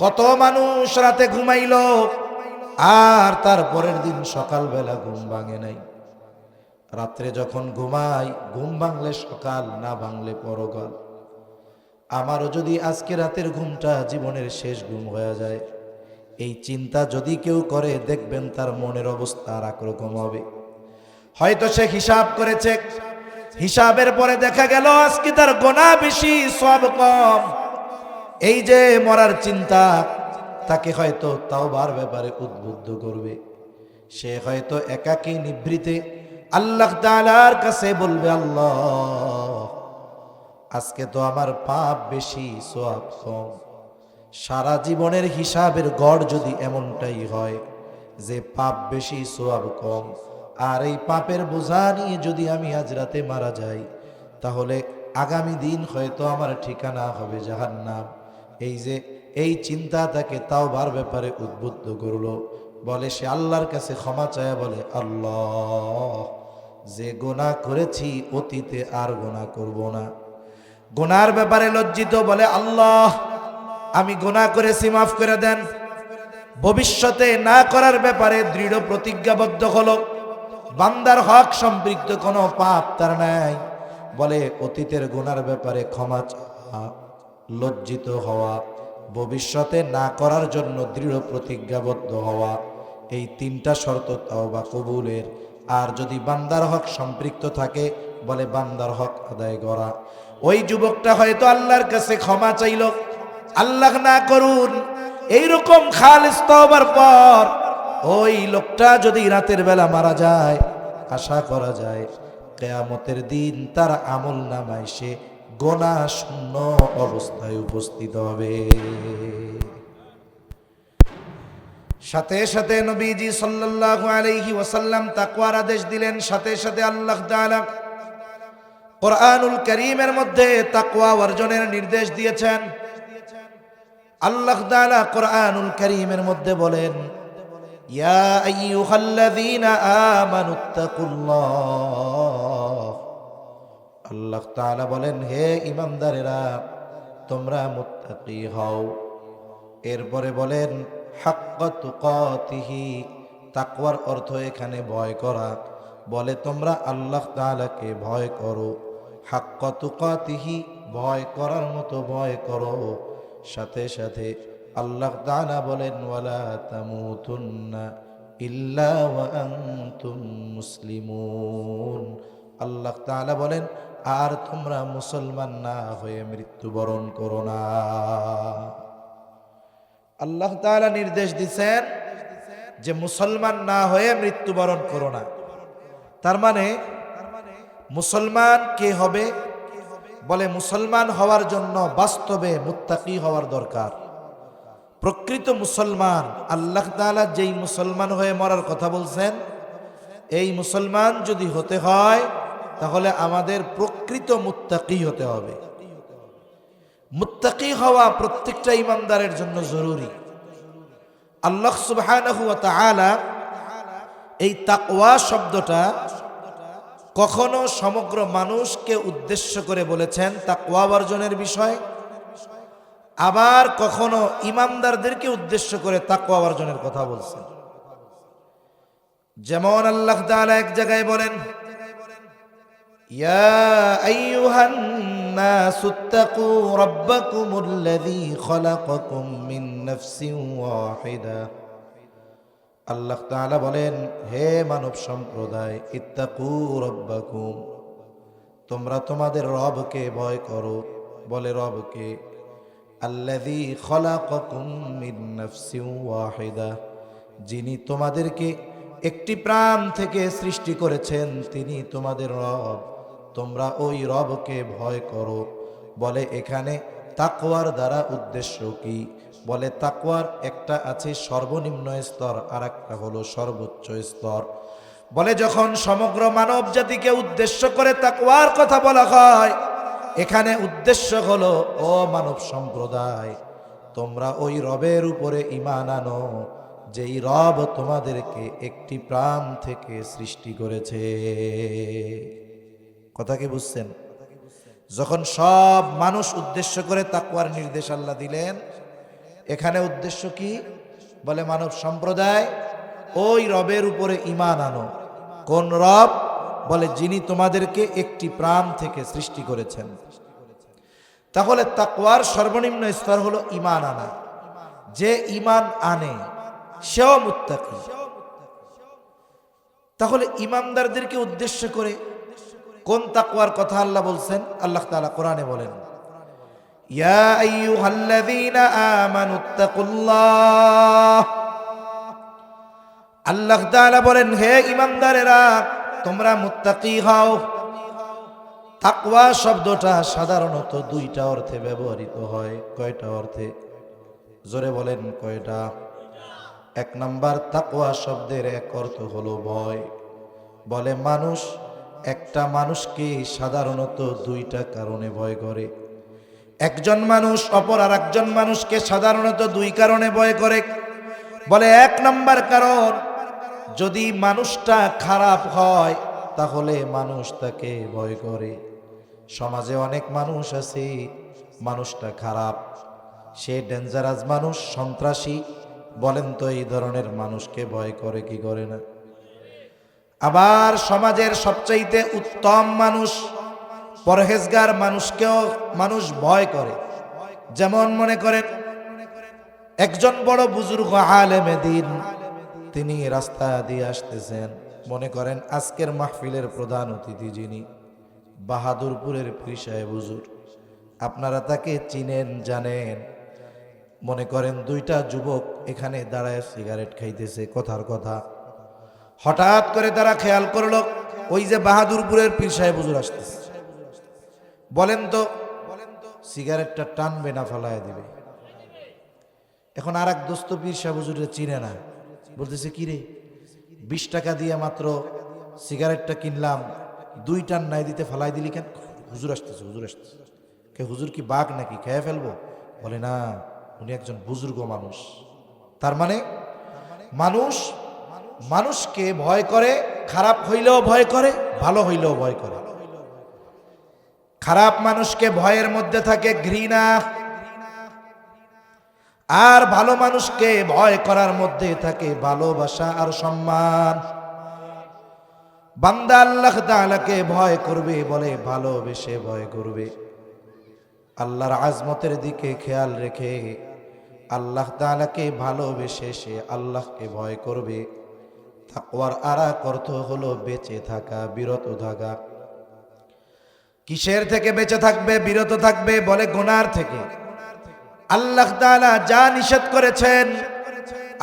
কত মানুষ রাতে ঘুমাইল আর তারপরের দিন সকালবেলা ঘুম ভাঙে নাই। রাত্রে যখন ঘুমাই, ঘুম ভাঙলে সকাল, না ভাঙলে পরকাল। আমারও যদি আজকে রাতের ঘুমটা জীবনের শেষ ঘুম হয়ে যায়, এই চিন্তা যদি কেউ করে, দেখবেন তার মনের অবস্থা আর একরকম হবে। হয়তো সে হিসাব করেছে, হিসাবের পরে দেখা গেল আজকে তার গুনাহ বেশি, সওয়াব কম। এই যে মরার চিন্তা তাকে হয়তো তাওবার ব্যাপারে উদ্বুদ্ধ করবে। সে হয়তো একাকী নিভৃতে আল্লাহ তাআলার কাছে বলবে, আল্লাহ আজকে তো আমার পাপ বেশি, সওয়াব কম। সারা জীবনের হিসাবের গড় যদি এমনটাই হয় যে পাপ বেশি, সওয়াব কম, আর এই পাপের বোঝা নিয়ে যদি আমি আজ রাতে মারা যাই, তাহলে আগামী দিন হয়তো আমার ঠিকানা হবে জাহান্নাম। এই চিন্তা তাকে তাওবার ব্যাপারে উদ্বুদ্ধ করলো। বলে সে আল্লাহর কাছে ক্ষমা চায়, বলে আল্লাহ যে গুনাহ করেছি অতীতে আর গুনাহ করব না। গুনার ব্যাপারে লজ্জিত, বলে আল্লাহ আমি গুনাহ করেছি, মাফ করে দেন। ভবিষ্যতে না করার ব্যাপারে দৃঢ় প্রতিজ্ঞাবদ্ধ হলো। বান্দার হক সম্পৃক্ত কোনো পাপ তার নাই। বলে অতীতের গুনার ব্যাপারে ক্ষমা চাওয়া, লজ্জিত হওয়া, ভবিষ্যতে না করার জন্য দৃঢ় প্রতিজ্ঞাবদ্ধ হওয়া, এই তিনটা শর্ত তাওবা কবুলের। আর যদি বান্দার হক সম্পৃক্ত থাকে, বলে বান্দার হক আদায় করা। ওই যুবকটা হয়তো আল্লাহর কাছে ক্ষমা চাইল, আল্লাহ না করুন এইরকম খালিস তওবার পর ওই লোকটা যদি রাতের বেলা মারা যায়, আশা করা যায় কিয়ামতের দিন তার আমল নামায় সে গুনাহ শূন্য অবস্থায় উপস্থিত হবে। সাথে সাথে নবীজি সাল্লাল্লাহু আলাইহি ওয়াসাল্লাম তাকওয়ার আদেশ দিলেন। সাথে সাথে আল্লাহ তাআলা কোরআনুল কারীমের মধ্যে তাকওয়া অর্জনের নির্দেশ দিয়েছেন। আল্লাহ তাআলা কোরআনুল কারীমের মধ্যে বলেন, ইয়া আইয়ুহাল্লাযীনা আমানুত্তাকুল্লাহ। আল্লাহ তাআলা বলেন, হে ঈমানদারেরা তোমরা মুত্তাকি হও। এরপরে বলেন হাক্কা তুকাতিহি, তাকওয়ার অর্থ এখানে ভয় করা। বলে তোমরা আল্লাহ তাআলাকে ভয় করো, হাক্কা তুকাতিহি ভয় করার মতো ভয় করো। সাথে সাথে আল্লাহ তাআলা বলেন ওয়ালা তামুতুন্না ইল্লা ওয়া আনতুম মুসলিমুন। আল্লাহ তাআলা বলেন আর তোমরা মুসলমান না হয়ে মৃত্যুবরণ করো না। আল্লাহ তাআলা নির্দেশ দিয়েছেন যে মুসলমান না হয়ে মৃত্যুবরণ করো না। তার মানে মুসলমান কে হবে? বলে মুসলমান হওয়ার জন্য বাস্তবে মুত্তাকি হওয়ার দরকার। প্রকৃত মুসলমান, আল্লাহ তাআলা যেই মুসলমান হয়ে মরার কথা বলছেন, এই মুসলমান যদি হতে হয় তাহলে আমাদের প্রকৃত মুত্তাকি হতে হবে। মুত্তাকি হওয়া প্রত্যেকটা ঈমানদারের জন্য জরুরি। আল্লাহ সুবহানাহু ওয়া তাআলা এই তাকওয়া শব্দটা কখনো সমগ্র মানুষকে উদ্দেশ্য করে বলেছেন তাকওয়া অর্জনের বিষয়, আবার কখনো ঈমানদারদেরকে উদ্দেশ্য করে তাকওয়া অর্জনের কথা বলছেন। যেমন আল্লাহ তাআলা এক জায়গায় বলেন, ইয়া আইয়ুহান নাসুত্তাকু রাব্বাকুমুল্লাযী খালাকাকুম মিন নাফসিন ওয়াহিদা। আল্লাহ তাআলা বলেন, হে মানব সম্প্রদায়, ইত্তাকু রাব্বাকুম, তোমরা তোমাদের রবকে ভয় করো। বলে রবকে? আল্লাযী খালাকাকুম মিন নাফসিন ওয়াহিদা, যিনি তোমাদেরকে একটি প্রাণ থেকে সৃষ্টি করেছেন, তিনি তোমাদের রব। তোমরা ওই রবকে ভয় করো। বলে এখানে তাকওয়ার দ্বারা উদ্দেশ্য কি? বলে তাকওয়ার একটা আছে সর্বনিম্ন স্তর, আর একটা হলো সর্বোচ্চ স্তর। বলে যখন সমগ্র মানব জাতিকে উদ্দেশ্য করে তাকওয়ার কথা বলা হয়, এখানে উদ্দেশ্য হলো ও মানব সম্প্রদায়, তোমরা ওই রবের উপরে ঈমান আনো যেই রব তোমাদেরকে একটি প্রাণ থেকে সৃষ্টি করেছে। কথা কি বুঝছেন? যখন সব মানুষ উদ্দেশ্য করে তাকওয়ার নির্দেশ আল্লাহ দিলেন, এখানে উদ্দেশ্য কি? বলে মানব সম্প্রদায় ওই রবের উপরে ঈমান আনো। কোন রব? বলে যিনি তোমাদেরকে একটি প্রাণ থেকে সৃষ্টি করেছেন। তাহলে তাকওয়ার সর্বনিম্ন স্তর হলো ঈমান আনা। যে ঈমান আনে সেও মুত্তাকি। তাহলে ঈমানদারদেরকে উদ্দেশ্য করে কোন তাকওয়ার কথা আল্লাহ বলছেন? আল্লাহ তাআলা কোরআনে বলেন, ইয়া আইয়ুহাল্লাযীনা আমানুত্তাকুল্লাহ। আল্লাহ তাআলা বলেন, হে ঈমানদারেরা তোমরা মুত্তাকি হও। তাকওয়া শব্দটা সাধারণত দুইটা অর্থে ব্যবহৃত হয়। কয়টা অর্থে? জোরে বলেন কয়টা? এক নাম্বার, তাকওয়া শব্দের এক অর্থ হলো ভয়। বলে মানুষ একটা মানুষকে সাধারণত দুইটা কারণে ভয় করে। একজন মানুষ অপর আর একজন মানুষকে সাধারণত দুই কারণে ভয় করে। বলে এক নাম্বার কারণ, যদি মানুষটা খারাপ হয় তাহলে মানুষ তাকে ভয় করে। সমাজে অনেক মানুষ আছে, মানুষটা খারাপ, সে ডেঞ্জারাস মানুষ, সন্ত্রাসী। বলেন তো এই ধরনের মানুষকে ভয় করে কি করে না? আবার সমাজের সবচাইতে উত্তম মানুষ, পরহেজগার মানুষকেও মানুষ ভয় করে। যেমন মনে করেন একজন বড় বুজুর্গ আলেমে দ্বীন, তিনি রাস্তা দিয়ে আসতেছেন। মনে করেন আজকের মাহফিলের প্রধান অতিথি যিনি, বাহাদুরপুরের পীর সাহেব হুজুর, আপনারা তাকে চিনেন জানেন। মনে করেন দুইটা যুবক এখানে দাঁড়ায় সিগারেট খাইতেছে, কথার কথা। হঠাৎ করে তারা খেয়াল করলো ওই যে বাহাদুরপুরের পীর সাহেব হুজুর আসতেছে। বলেন তো সিগারেটটা টানবে না ফালায় দিবে? এখন আর এক দোস্ত পীর সাহেব হুজুরে চিনে না, বলতেছে কি রে, 20 টাকা দিয়ে মাত্র সিগারেটটা কিনলাম, 2 টান নাই দিতে ফালাই দিলি কেন? হুজুর আসতেছে, হুজুর আসতেছে। কে হুজুর কি বাঘ নাকি, খেয়ে ফেলবো? বলে না, উনি একজন বুজুর্গ মানুষ। তার মানে মানুষ মানুষকে ভয় করে, খারাপ হইলেও ভয় করে, ভালো হইলেও ভয় করে। খারাপ মানুষকে ভয়ের মধ্যে থাকে ঘৃণা, আর ভালো মানুষকে ভয় করার মধ্যে থাকে ভালোবাসা আর সম্মান। বান্দা আল্লাহ তাআলাকে ভয় করবে, বলে ভালোবেসে ভয় করবে। আল্লাহর আজমতের দিকে খেয়াল রেখে আল্লাহ তাআলাকে ভালোবেসে সে আল্লাহকে ভয় করবে। তাকওয়ার আরেক অর্থ হলো বেঁচে থাকা, বিরত থাকা। কিসের থেকে বেঁচে থাকবে, বিরত থাকবে? বলে গুনার থেকে। আল্লাহ তাআলা যা নিষেধ করেছেন,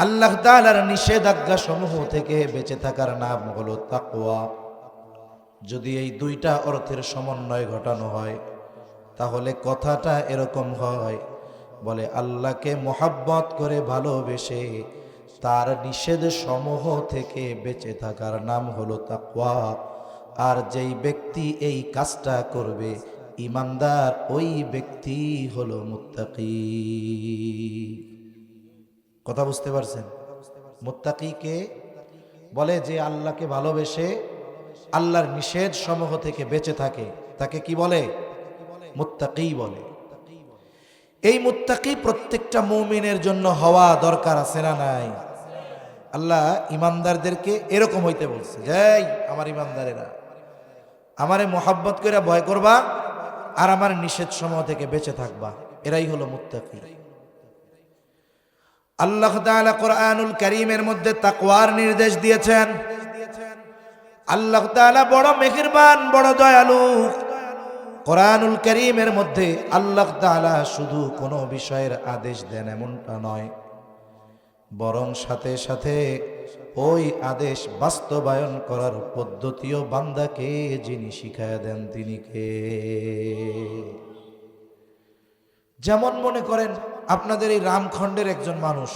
আল্লাহ তাআলার নিষেধাজ্ঞা সমূহ থেকে বেঁচে থাকার নাম হলো তাকওয়া। যদি এই দুইটা অর্থের সমন্বয় ঘটানো হয় তাহলে কথাটা এরকম হয়, বলে আল্লাহকে মোহাব্বত করে ভালোবেসে তার নিষেধ সমূহ থেকে বেঁচে থাকার নাম হলো তাকওয়া। আর যেই ব্যক্তি এই কাজটা করবে ঈমানদার, ওই ব্যক্তি হলো মুত্তাকি। কথা বুঝতে পারছেন? মুত্তাকিকে বলে যে আল্লাহকে ভালোবেসে আল্লাহর নিষেধ সমূহ থেকে বেঁচে থাকে, তাকে কি বলে? মুত্তাকি বলে। এই মুত্তাকি প্রত্যেকটা মুমিনের জন্য হওয়া দরকার, আছে না নাই? আল্লাহ ঈমানদারদেরকে এরকম হইতে বলছে, যে আমার ঈমানদারেরা আমারে মোহাব্বত করে ভয় করবা আর আমার নিষেধ সমূহ থেকে বেঁচে থাকবা, এরাই হলো মুত্তাকি। আল্লাহ তাআলা কোরআনুল কারীমের মধ্যে তাকওয়ার নির্দেশ দিয়েছেন। আল্লাহ তাআলা বড় মেহেরবান, বড় দয়ালু। কোরআনুল কারীমের মধ্যে আল্লাহ তাআলা শুধু কোনো বিষয়ের আদেশ দেন এমনটা নয়, বরং সাথে সাথে ওই আদেশ বাস্তবায়ন করার পদ্ধতিও বান্দাকে যিনি শিখায়া দেন তিনি কে? যেমন মনে করেন আপনাদের এই রামখণ্ডের একজন মানুষ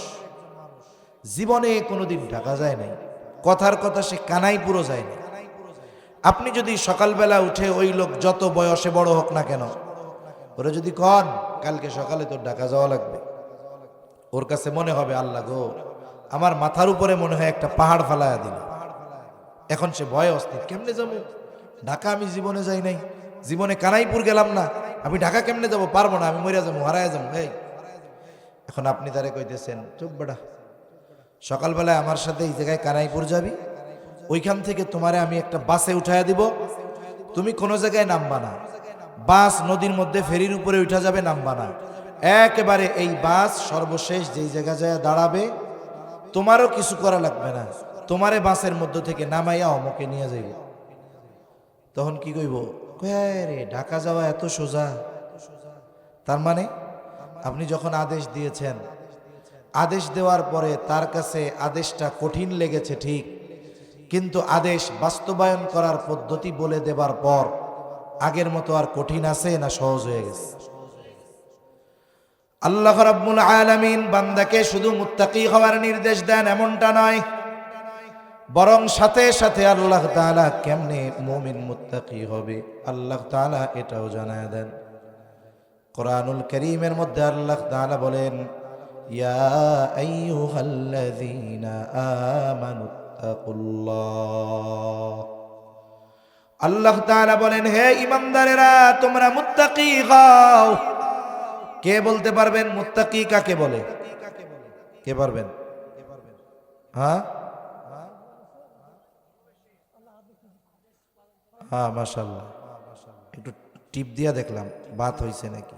জীবনে কোনোদিন ঢাকা যায় নাই, কথার কথা সে কানাইপুরও যায় না। আপনি যদি সকালবেলা উঠে ওই লোক যত বয়সে বড় হোক না কেন, ওরা যদি কন কালকে সকালে তোর ঢাকা যাওয়া লাগবে, ওর কাছে মনে হবে আল্লাহ গো, আমার মাথার উপরে মনে হয় একটা পাহাড় ফালায়া দিল। এখন সে ভয়ে অস্থির, কেমনে যাবো ঢাকা? আমি জীবনে যাই নাই, জীবনে কানাইপুর গেলাম না, আমি ঢাকা কেমনে যাব? পারবো না, আমি মরিয়া যাবো, হারায়া যাবো। এখন আপনি তারে কইতেছেন চুপ বেটা, সকালবেলায় আমার সাথে এই জায়গায় কানাইপুর যাবি, ওইখান থেকে তোমারে আমি একটা বাসে উঠাইয়া দিব, তুমি কোনো জায়গায় নামবা না, বাস নদীর মধ্যে ফেরির উপরে উঠা যাবে, নামবা না, একেবারে এই বাস সর্বশেষ যেই জায়গা যায় দাঁড়াবে, তোমারও কিছু করা লাগবে না, তোমারে বাসের মধ্য থেকে নামাইয়া অমকে নিয়ে যাইব। তখন কি কইব? রে ঢাকা যাওয়া এত সোজা? তার মানে আপনি যখন আদেশ দিয়েছেন, আদেশ দেওয়ার পরে তার কাছে আদেশটা কঠিন লেগেছে ঠিক, কিন্তু আদেশ বাস্তবায়ন করার পদ্ধতি বলে দেবার পর আগের মতো আর কঠিন আছে না সহজ হয়ে গেছে? আল্লাহ রাব্বুল আলামিন বান্দাকে শুধু মুত্তাকি হওয়ার নির্দেশ দেন এমনটা নয়, বরং সাথে সাথে আল্লাহ তাআলা কেমনে মুমিন মুত্তাকি হবে আল্লাহ তাআলা এটাও জানায় দেন। কোরআনুল কারীমের মধ্যে আল্লাহ তাআলা বলেন, ইয়া আইয়ুহাল্লাযীনা আমানুত্তাকুল্লাহ। আল্লাহ তাআলা বলেন, হে ঈমানদারেরা তোমরা মুত্তাকি হও। কে বলতে পারবেন মুত্তাকি কাকে বলে? কে পারবেন? হ্যাঁ হ্যাঁ, মাশাআল্লাহ, একটু টিপ দিয়া দেখলাম বাত হইছে নাকি।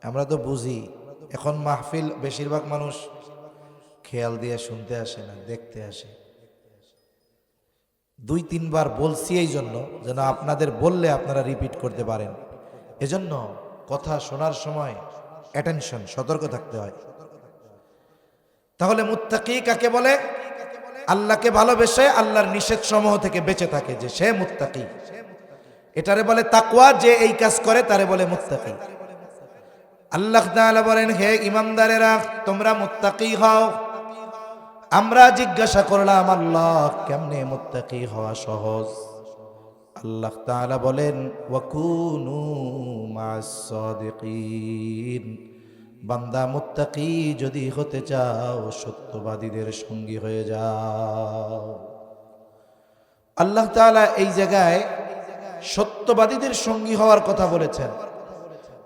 আমরা তো বুঝি, এখন মাহফিল বেশিরভাগ মানুষ খেয়াল দিয়ে শুনতে আসে না, দেখতে আসে। 2-3 বার বলছি এই জন্য যেন আপনাদের বললে আপনারা রিপিট করতে পারেন। এজন্য কথা শোনার সময় অ্যাটেনশন, সতর্ক থাকতে হয়। তাহলে মুত্তাকি কাকে বলে? আল্লাহকে ভালোবেসে আল্লাহর নিষেধ সমূহ থেকে বেঁচে থাকে যে সে মুত্তাকি। এটারে বলে তাকওয়া, যে এই কাজ করে তারে বলে মুত্তাকি। আল্লাহ তাআলা বলেন, হে ঈমানদারেরা তোমরা মুত্তাকি হও। আমরা জিজ্ঞাসা করলাম, আল্লাহ কেমনে মুত্তাকি হওয়া সহজ? আল্লাহ তাআলা বলেন, ওয়াকুনু মা'আস সাদিকিন। বান্দা মুত্তাকি যদি হতে চাও সত্যবাদীদের সঙ্গী হয়ে যাও। আল্লাহ তাআলা এই জায়গায় সত্যবাদীদের সঙ্গী হওয়ার কথা বলেছেন,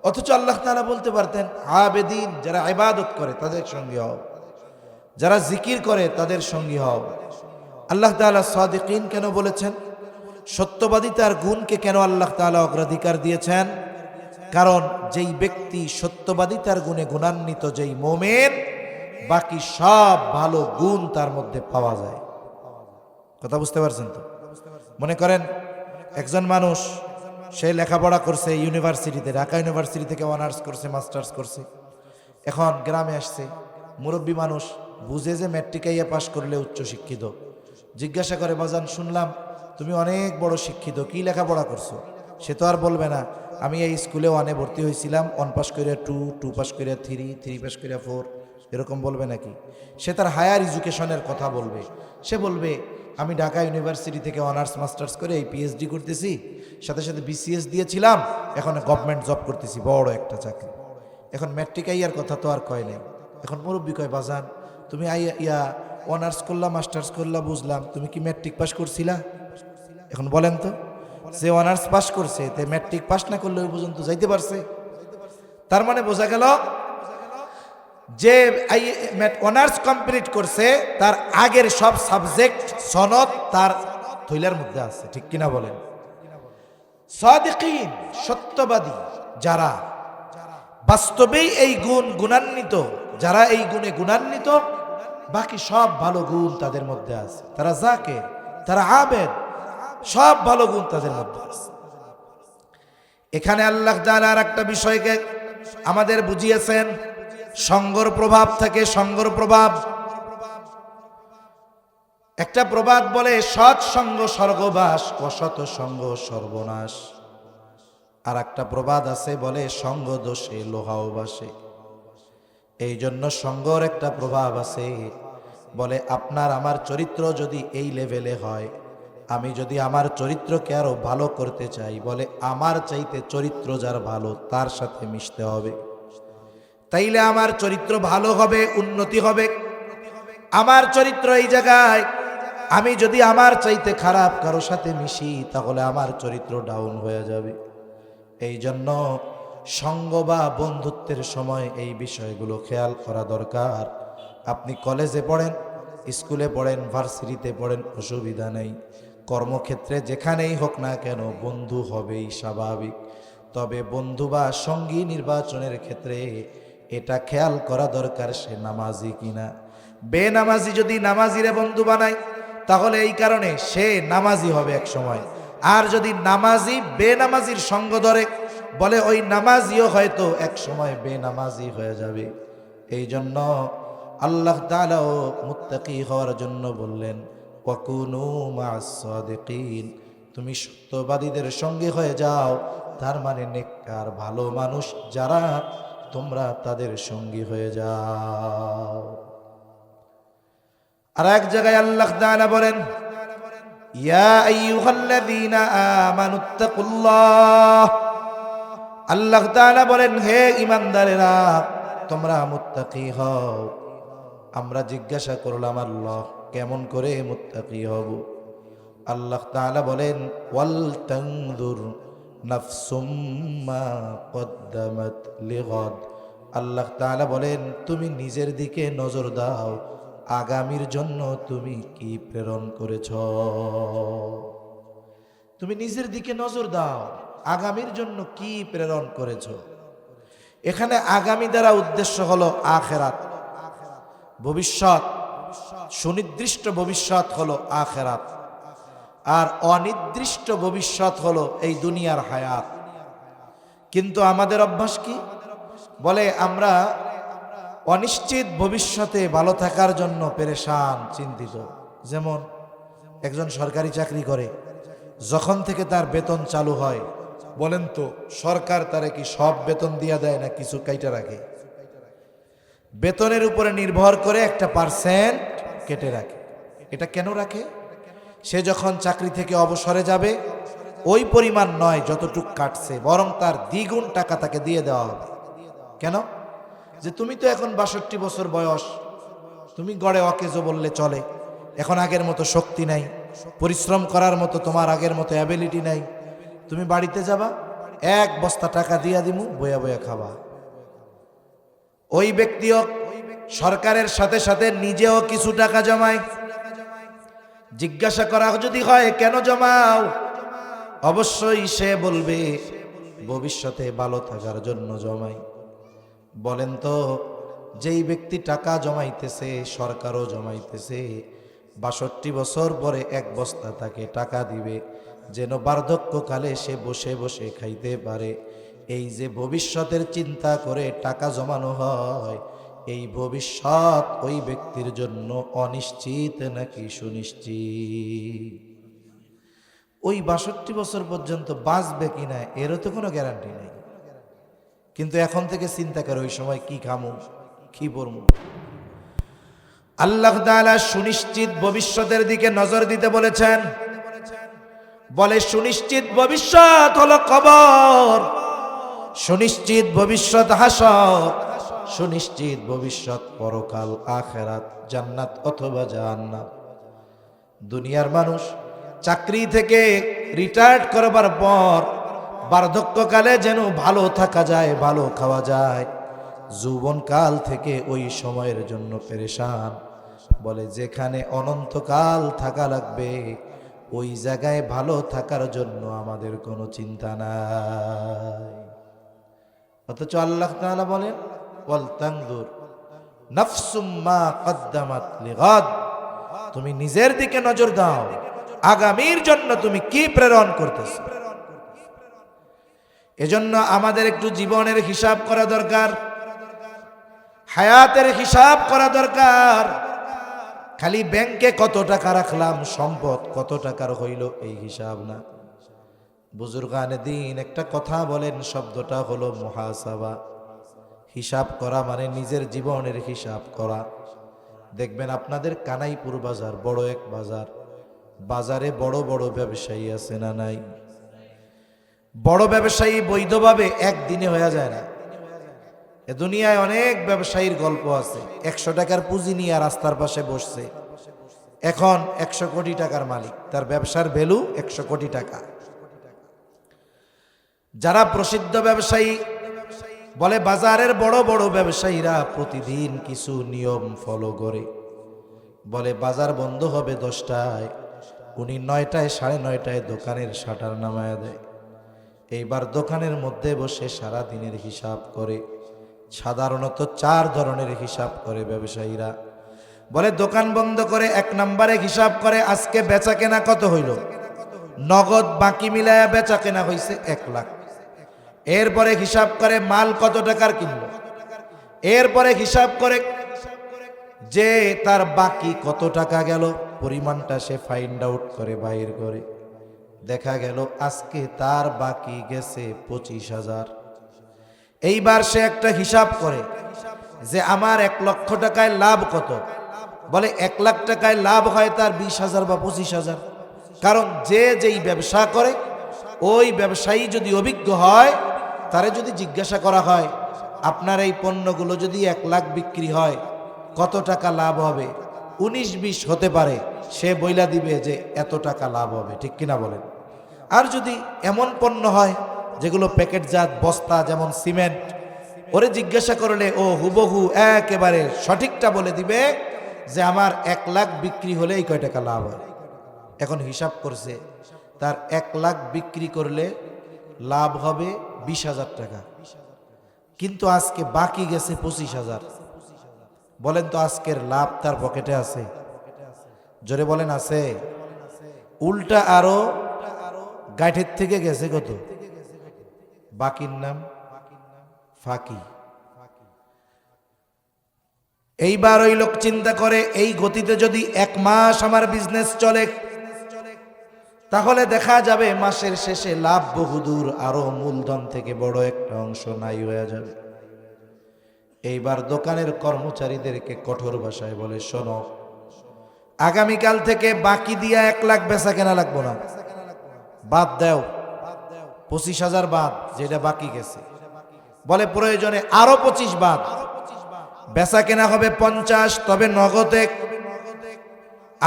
অথচ আল্লাহ তাআলা বলতে পারতেন আবেদিন, যারা ইবাদত করে তাদের সঙ্গী হও, যারা জিকির করে তাদের সঙ্গী হও। আল্লাহ তাআলা সাদিকিন কেন বলেছেন? সত্যবাদিতার গুণকে কেন আল্লাহ তাআলা অগ্রাধিকার দিয়েছেন? কারণ যেই ব্যক্তি সত্যবাদিতার গুণে গুণান্বিত, যেই মুমিন, বাকি সব ভালো গুণ তার মধ্যে পাওয়া যায়। কথা বুঝতে পারছেন তো? মনে করেন একজন মানুষ, সে লেখাপড়া করছে ইউনিভার্সিটিতে, ঢাকা ইউনিভার্সিটি থেকে অনার্স করছে, মাস্টার্স করছে, এখন গ্রামে আসছে, মুরব্বী মানুষ, বুঝে যে ম্যাট্রিকাইয়া পাশ করলে উচ্চশিক্ষিত। জিজ্ঞাসা করে, বাজান শুনলাম তুমি অনেক বড় শিক্ষিত, কি লেখাপড়া করছো? সে তো আর বলবে না আমি এই স্কুলে 1-এ ভর্তি হয়েছিলাম, 1 পাস করিয়া 2, 2 পাস করিয়া 3, 3 পাস করিয়া 4, এরকম বলবে নাকি? সে তার হায়ার এডুকেশনের কথা বলবে। সে বলবে আমি ঢাকা ইউনিভার্সিটি থেকে অনার্স মাস্টার্স করে এই পিএইচডি করতেছি, সাথে সাথে বিসিএস দিয়েছিলাম, এখন গভর্নমেন্ট জব করতেছি, বড় একটা চাকরি। এখন ম্যাট্রিক আইয়ার কথা তো আর কয় নাই। এখন মুরব্বী কয়, বাজান তুমি অনার্স করলা, মাস্টার্স করলা, বুঝলাম, তুমি কি ম্যাট্রিক পাস করছিলা? এখন বলেন তো, যে অনার্স পাস করছে তে ম্যাট্রিক পাস না করলে ওই পর্যন্ত যাইতে পারছে? তার মানে বোঝা গেল যে অনার্স কমপ্লিট করছে তার আগের সব সাবজেক্ট সনদ তার থৈলার মধ্যে আছে, ঠিক কিনা বলেন? সাদিকিন, সত্যবাদী যারা, বাস্তবেই এই গুণান্বিত, যারা এই গুণে গুণান্বিত, বাকি সব ভালো গুণ তাদের মধ্যে আছে। তারা যাকির, তারা আবেদ, সব ভালো গুণ তাদের মধ্যে আছে। এখানে আল্লাহ তাআলা আর একটা বিষয়কে আমাদের বুঝিয়েছেন, সঙ্গর প্রভাব থেকে। সঙ্গর প্রভাব, একটা প্রবাদ বলে সৎ সঙ্গ স্বর্গবাস, অসৎ সঙ্গ সর্বনাশ। আর একটা প্রবাদ আছে বলে সঙ্গ দোষে লোহাও বাসে। এই জন্য সঙ্গর একটা প্রভাব আছে, বলে আপনার আমার চরিত্র যদি এই লেভেলে হয়, আমি যদি আমার চরিত্রকে আরো ভালো করতে চাই, বলে আমার চাইতে চরিত্র যার ভালো তার সাথে মিশতে হবে, তাইলে আমার চরিত্র ভালো হবে, উন্নতি হবে। আমার চরিত্র এই জায়গায়, আমি যদি আমার চাইতে খারাপ কারো সাথে মিশি তাহলে আমার চরিত্র ডাউন হয়ে যাবে। এই জন্য সঙ্গ বা বন্ধুত্বের সময় এই বিষয়গুলো খেয়াল করা দরকার। আপনি কলেজে পড়েন, স্কুলে পড়েন, ভার্সিটিতে পড়েন, অসুবিধা নেই। কর্মক্ষেত্রে যেখানেই হোক না কেন বন্ধু হবেই স্বাভাবিক। তবে বন্ধু বা সঙ্গী নির্বাচনের ক্ষেত্রে এটা খেয়াল করা দরকার সে নামাজি কিনা। বেনামাজি যদি নামাজিরে বন্ধু বানায় তাহলে এই কারণে সে নামাজি হবে এক সময়। আর যদি নামাজি বেনামাজির সঙ্গ ধরে বলে ওই নামাজিও হয়তো এক সময় বেনামাজি হয়ে যাবে। এই জন্য আল্লাহ তাআলাও মুত্তাকি হওয়ার জন্য বললেন ওয়াকুনু মা'আস সাদিকিন, তুমি সত্যবাদীদের সঙ্গে হয়ে যাও। তার মানে নেককার ভালো মানুষ যারা, তোমরা তাদের সঙ্গী হয়ে যাও। আর এক জায়গায় আল্লাহ তাআলা বলেন ইয়া আইয়ুহাল্লাযীনা আমানুত্তাকুল্লাহ, আল্লাহ তাআলা বলেন হে ঈমানদারেরা তোমরা মুত্তাকি হও। আমরা জিজ্ঞাসা করলাম আল্লাহ কেমন করে মুত্তাকি হব? আল্লাহ তাআলা বলেন ওয়াল তানজুর নাফসুম মা কদ্দামাত লিগাদ, আল্লাহ তাআলা বলেন তুমি নিজের দিকে নজর দাও, আগামীর জন্য তুমি কি প্রেরণ করেছ। তুমি নিজের দিকে নজর দাও, আগামীর জন্য কি প্রেরণ করেছ। এখানে আগামী দ্বারা উদ্দেশ্য হলো আখিরাত, ভবিষ্যৎ, সুনির্দিষ্ট ভবিষ্যৎ হলো আখিরাত, আর অনির্দিষ্ট ভবিষ্যৎ হলো এই দুনিয়ার হায়াত। কিন্তু আমাদের অভ্যাস কি? বলে আমরা অনিশ্চিত ভবিষ্যতে ভালো থাকার জন্য পেরেশান, চিন্তিত। যেমন একজন সরকারি চাকরি করে, যখন থেকে তার বেতন চালু হয়, বলেন তো সরকার তারে কি সব বেতন দিয়া দেয় না কিছু কাইটা রাখে? বেতনের উপরে নির্ভর করে একটা পার্সেন্ট কেটে রাখে। এটা কেন রাখে? সে যখন চাকরি থেকে অবসরে যাবে ওই পরিমাণ নয় যতটুক কাটছে, বরং তার দ্বিগুণ টাকা তাকে দিয়ে দেওয়া হবে। কেন? যে তুমি তো এখন ৬২ বছর বয়স, তুমি গড়ে অকেজো বললে চলে, এখন আগের মতো শক্তি নাই, পরিশ্রম করার মতো তোমার আগের মতো অ্যাবিলিটি নাই। তুমি বাড়িতে যাবা, এক বস্তা টাকা দিয়া দিমু, বয়া বয়া খাবা। ওই ব্যক্তিও সরকারের সাথে সাথে নিজেও কিছু টাকা জমায়। জিজ্ঞাসা করা যদি হয় কেন জমাও, অবশ্যই সে বলবে ভবিষ্যতে ভালো থাকার জন্য জমাই। বলেন তো যেই ব্যক্তি টাকা জমাইতেছে, সরকারও জমাইতেছে, ৬২ বছর পরে এক বস্তা তাকে টাকা দিবে যেন বার্ধক্যকালে সে বসে বসে খাইতে পারে। এই যে ভবিষ্যতের চিন্তা করে টাকা জমানো হয়, এই ভবিষ্যৎ ওই ব্যক্তির জন্য অনিশ্চিত নাকি সুনিশ্চিত? ওই ৬২ বছর পর্যন্ত বাঁচবে কিনা এরও তো কোনো গ্যারান্টি নেই। কিন্তু এখন থেকে চিন্তা করে ওই সময় কি খামু, কি পরমু। আল্লাহ তাআলা সুনিশ্চিত ভবিষ্যতের দিকে নজর দিতে বলেছেন। বলে সুনিশ্চিত ভবিষ্যৎ হলো কবর, সুনিশ্চিত ভবিষ্যৎ হাসর, সুনিশ্চিত ভবিষ্যৎ পরকাল, আখিরাত, জান্নাত অথবা জাহান্নাম। দুনিয়ার মানুষ চাকরি থেকে রিটায়ার্ড করবার পর বার্ধক্যকালে যেন ভালো থাকা যায়, ভালো খাওয়া যায়, যৌবনকাল থেকে ওই সময়ের জন্য পেরেশান। বলে যেখানে অনন্তকাল থাকা লাগবে ওই জায়গায় ভালো থাকার জন্য আমাদের কোনো চিন্তা নাই। অথচ আল্লাহ তাআলা বলেন ওয়াল তানজুর নাফসুম মা কদ্দামাত লিগাদ, তুমি নিজের দিকে নজর দাও, আগামীর জন্য তুমি কি প্রেরণ করতেছো। এজন্য আমাদের একটু জীবনের হিসাব করা দরকার, হায়াতের হিসাব করা দরকার। খালি ব্যাংকে কত টাকা রাখলাম, সম্পদ কত টাকার হইল, এই হিসাব না। বুজুর্গানে দিন একটা কথা বলেন, শব্দটা হলো মুহাসাবা। হিসাব করা মানে নিজের জীবনের হিসাব করা। দেখবেন আপনাদের কানাইপুর বাজার বড় এক বাজার, বাজারে বড় বড় ব্যবসায়ী আছে না নাই? বড় ব্যবসায়ী বৈধভাবে একদিনে হয়ে যায় না। এ দুনিয়ায় অনেক ব্যবসায়ীর গল্প আছে, ১০০ টাকার পুঁজি নিয়ে রাস্তার পাশে বসছে, এখন ১০০ কোটি টাকার মালিক, তার ব্যবসার ভ্যালু ১০০ কোটি টাকা। যারা প্রসিদ্ধ ব্যবসায়ী বলে বাজারের বড় বড় ব্যবসায়ীরা প্রতিদিন কিছু নিয়ম ফলো করে। বলে বাজার বন্ধ হবে 10টায়, উনি 9টায় 9:30টায় দোকানের শাটার নামায় দেয়। এইবার দোকানের মধ্যে বসে সারা দিনের হিসাব করে। সাধারণত 4 ধরনের হিসাব করে ব্যবসায়ীরা। বলে দোকান বন্ধ করে 1 নম্বরে হিসাব করে আজকে বেচা কেনা কত হইল, নগদ বাকি মিলায়া বেচা কেনা হইছে 1 লাখ। এরপরে হিসাব করে মাল কত টাকার কিনলো। এরপরে হিসাব করে যে তার বাকি কত টাকা গেল, পরিমাণটা সে ফাইন্ড আউট করে বাইর করে। দেখা গেল আজকে তার বাকি গেছে 25,000। এইবার সে একটা হিসাব করে যে আমার 1 লক্ষ টাকায় লাভ কত। বলে 1 লাখ টাকায় লাভ হয় তার 20,000 বা 25,000। কারণ যে যেই ব্যবসা করে ওই ব্যবসায়ী যদি অভিজ্ঞ হয়, তারে যদি জিজ্ঞাসা করা হয় আপনার এই পণ্যগুলো যদি 1 লাখ বিক্রি হয় কত টাকা লাভ হবে, 19-20 হতে পারে, সে বইলা দিবে যে এত টাকা লাভ হবে। ঠিক কিনা বলেন? আর যদি এমন পণ্য হয় যেগুলো প্যাকেটজাত বস্তা, যেমন সিমেন্ট, ওরে জিজ্ঞাসা করলে ও হুবহু একেবারে সঠিকটা বলে দিবে যে আমার 1 লাখ বিক্রি হলে এই কয় টাকা লাভ হয়। এখন হিসাব করছে তার 1 লাখ বিক্রি করলে লাভ হবে 20,000 টাকা, কিন্তু আজকে বাকি গেছে 25,000। বলেন তো আজকের লাভ তার পকেটে আছে? জোরে বলেন আছে? উল্টা আরো গাঠের থেকে গেছে কত? বাকির নাম ফাঁকি। এইবার ওই লোক চিন্তা করে এই গতিতে যদি 1 মাস আমার বিজনেস চলে তাহলে দেখা যাবে মাসের শেষে লাভ বহুদূর, আরো মূলধন থেকে বড় একটা অংশ নাই হয়ে যাবে। এইবার দোকানের কর্মচারীদেরকে কঠোর ভাষায় বলে, শোনো, আগামীকাল থেকে বাকি দিয়া 1 লাখ বেচা কেনা লাগবো না, বাদ দাও, 25,000 বাদ, যেটা বাকি গেছে। বলে প্রয়োজনে আরো 25 বাদ, বেচা কেনা হবে 50, তবে নগদে।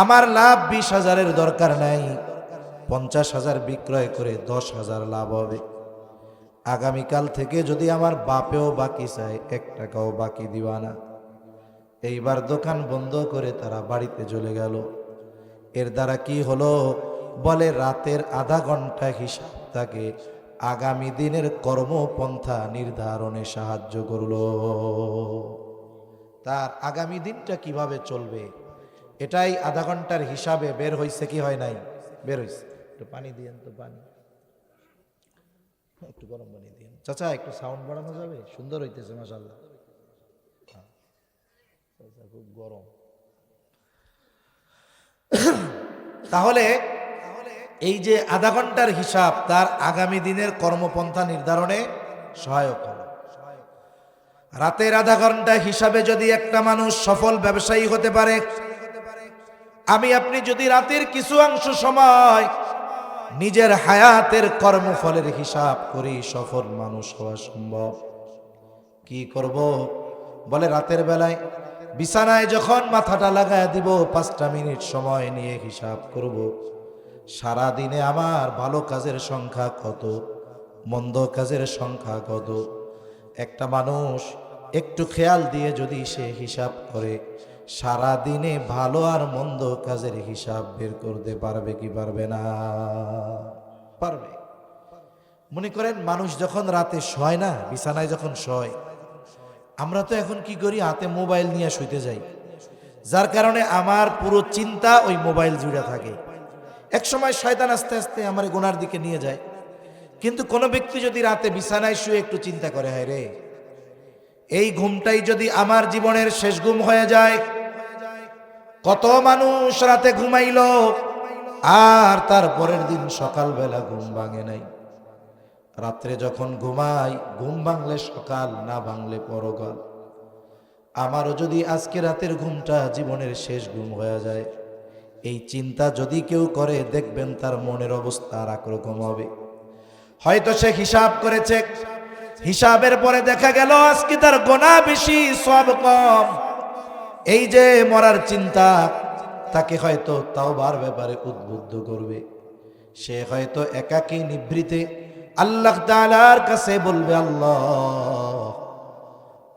আমার লাভ 20,000-এর দরকার নাই, 50,000 বিক্রয় করে 10,000 লাভ হবে। আগামীকাল থেকে যদি আমার বাপেও বাকি চায় 1 টাকাও বাকি দিবা না। এইবার দোকান বন্ধ করে তারা বাড়িতে চলে গেল। এর দ্বারা কি হলো? বলে রাতের আধা ঘন্টা হিসাব তাকে আগামী দিনের কর্মপন্থা নির্ধারণে সাহায্য করলো। তার আগামী দিনটা কিভাবে চলবে এটাই আধা ঘন্টার হিসাবে বের হইছে কি হয় নাই? বের হইছে। একটু পানি দিয়েন তো, পানি, একটু গরম পানি দিন। চাচা একটু সাউন্ড বাড়ানো যাবে? সুন্দর হইতেছে মাশাআল্লাহ। খুব গরম। তাহলে এই যে আধা ঘন্টার হিসাব তার আগামী দিনের কর্মপন্থা নির্ধারণে সহায়ক হলো। রাতের আধা ঘন্টা হিসাবে যদি একটা মানুষ সফল ব্যবসায়ী হতে পারে, আমি আপনি যদি রাতের কিছু অংশ সময় নিজের হায়াতের কর্মফলের হিসাব করি, সফল মানুষ হওয়া সম্ভব। কি করব? বলে রাতের বেলায় বিছানায় যখন মাথাটা লাগায় দিব 5টা মিনিট সময় নিয়ে হিসাব করব সারা দিনে আমার ভালো কাজের সংখ্যা কত, মন্দ কাজের সংখ্যা কত। একটা মানুষ একটু খেয়াল দিয়ে যদি সে হিসাব করে সারা দিনে ভালো আর মন্দ কাজের হিসাব বের করতে পারবে কি পারবে না? পারবে। মনে করেন মানুষ যখন রাতে শয় না, বিছানায় যখন শয়, আমরা তো এখন কি করি? হাতে মোবাইল নিয়ে শুইতে যাই, যার কারণে আমার পুরো চিন্তা ওই মোবাইল জুড়ে থাকে। এক সময় শয়তান আস্তে আস্তে আমার গুনার দিকে নিয়ে যায়। কিন্তু কোনো ব্যক্তি যদি রাতে বিছানায় শুয়ে একটু চিন্তা করে, হায় রে, এই ঘুমটাই যদি আমার জীবনের শেষ ঘুম হয়ে যায়, কত মানুষ রাতে ঘুমাইল আর তারপরের দিন সকালবেলা ঘুম ভাঙে নাই। রাত্রে যখন ঘুমাই, ঘুম ভাঙলে সকাল, না ভাঙলে পরকাল। আমারও যদি আজকে রাতের ঘুমটা জীবনের শেষ ঘুম হয়ে যায়, এই চিন্তা যদি কেউ করে দেখবেন তার মনের অবস্থা আর একরকম হবে। হয়তো সে হিসাব করেছে, হিসাবের পরে দেখা গেল আজকে তার গুনাহ বেশি সওয়াব কম। এই যে মরার চিন্তা তাকে হয়তো তাওবার ব্যাপারে উদ্বুদ্ধ করবে। সে হয়তো একাকী নিভৃতে আল্লাহ তাআলার কাছে বলবে, আল্লাহ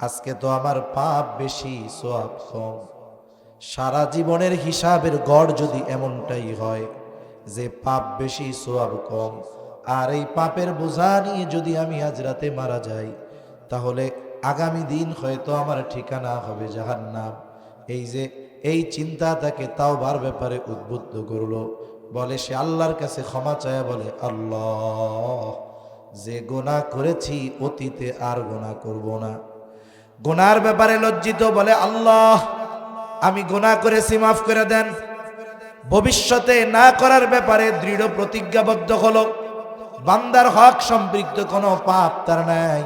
আজকে তো আমার পাপ বেশি সওয়াব কম। সারা জীবনের হিসাবের গড় যদি এমনটাই হয় যে পাপ বেশি সওয়াব কম, আর এই পাপের বোঝা নিয়ে যদি আমি আজ রাতে মারা যাই, তাহলে আগামী দিন হয়তো আমার ঠিকানা হবে জাহান্নাম। এই চিন্তা তাকে তাওবার ব্যাপারে উদ্বুদ্ধ করলো। বলে সে আল্লাহর কাছে ক্ষমা চায়, বলে আল্লাহ, যে গুনাহ করেছি অতীতে আর গুনাহ করব না। গুনার ব্যাপারে লজ্জিত, বলে আল্লাহ, আমি গুনাহ করেছি, মাফ করে দেন। ভবিষ্যতে না করার ব্যাপারে দৃঢ় প্রতিজ্ঞাবদ্ধ হলো। বান্দার হক সম্পৃক্ত কোনো পাপ তার নাই।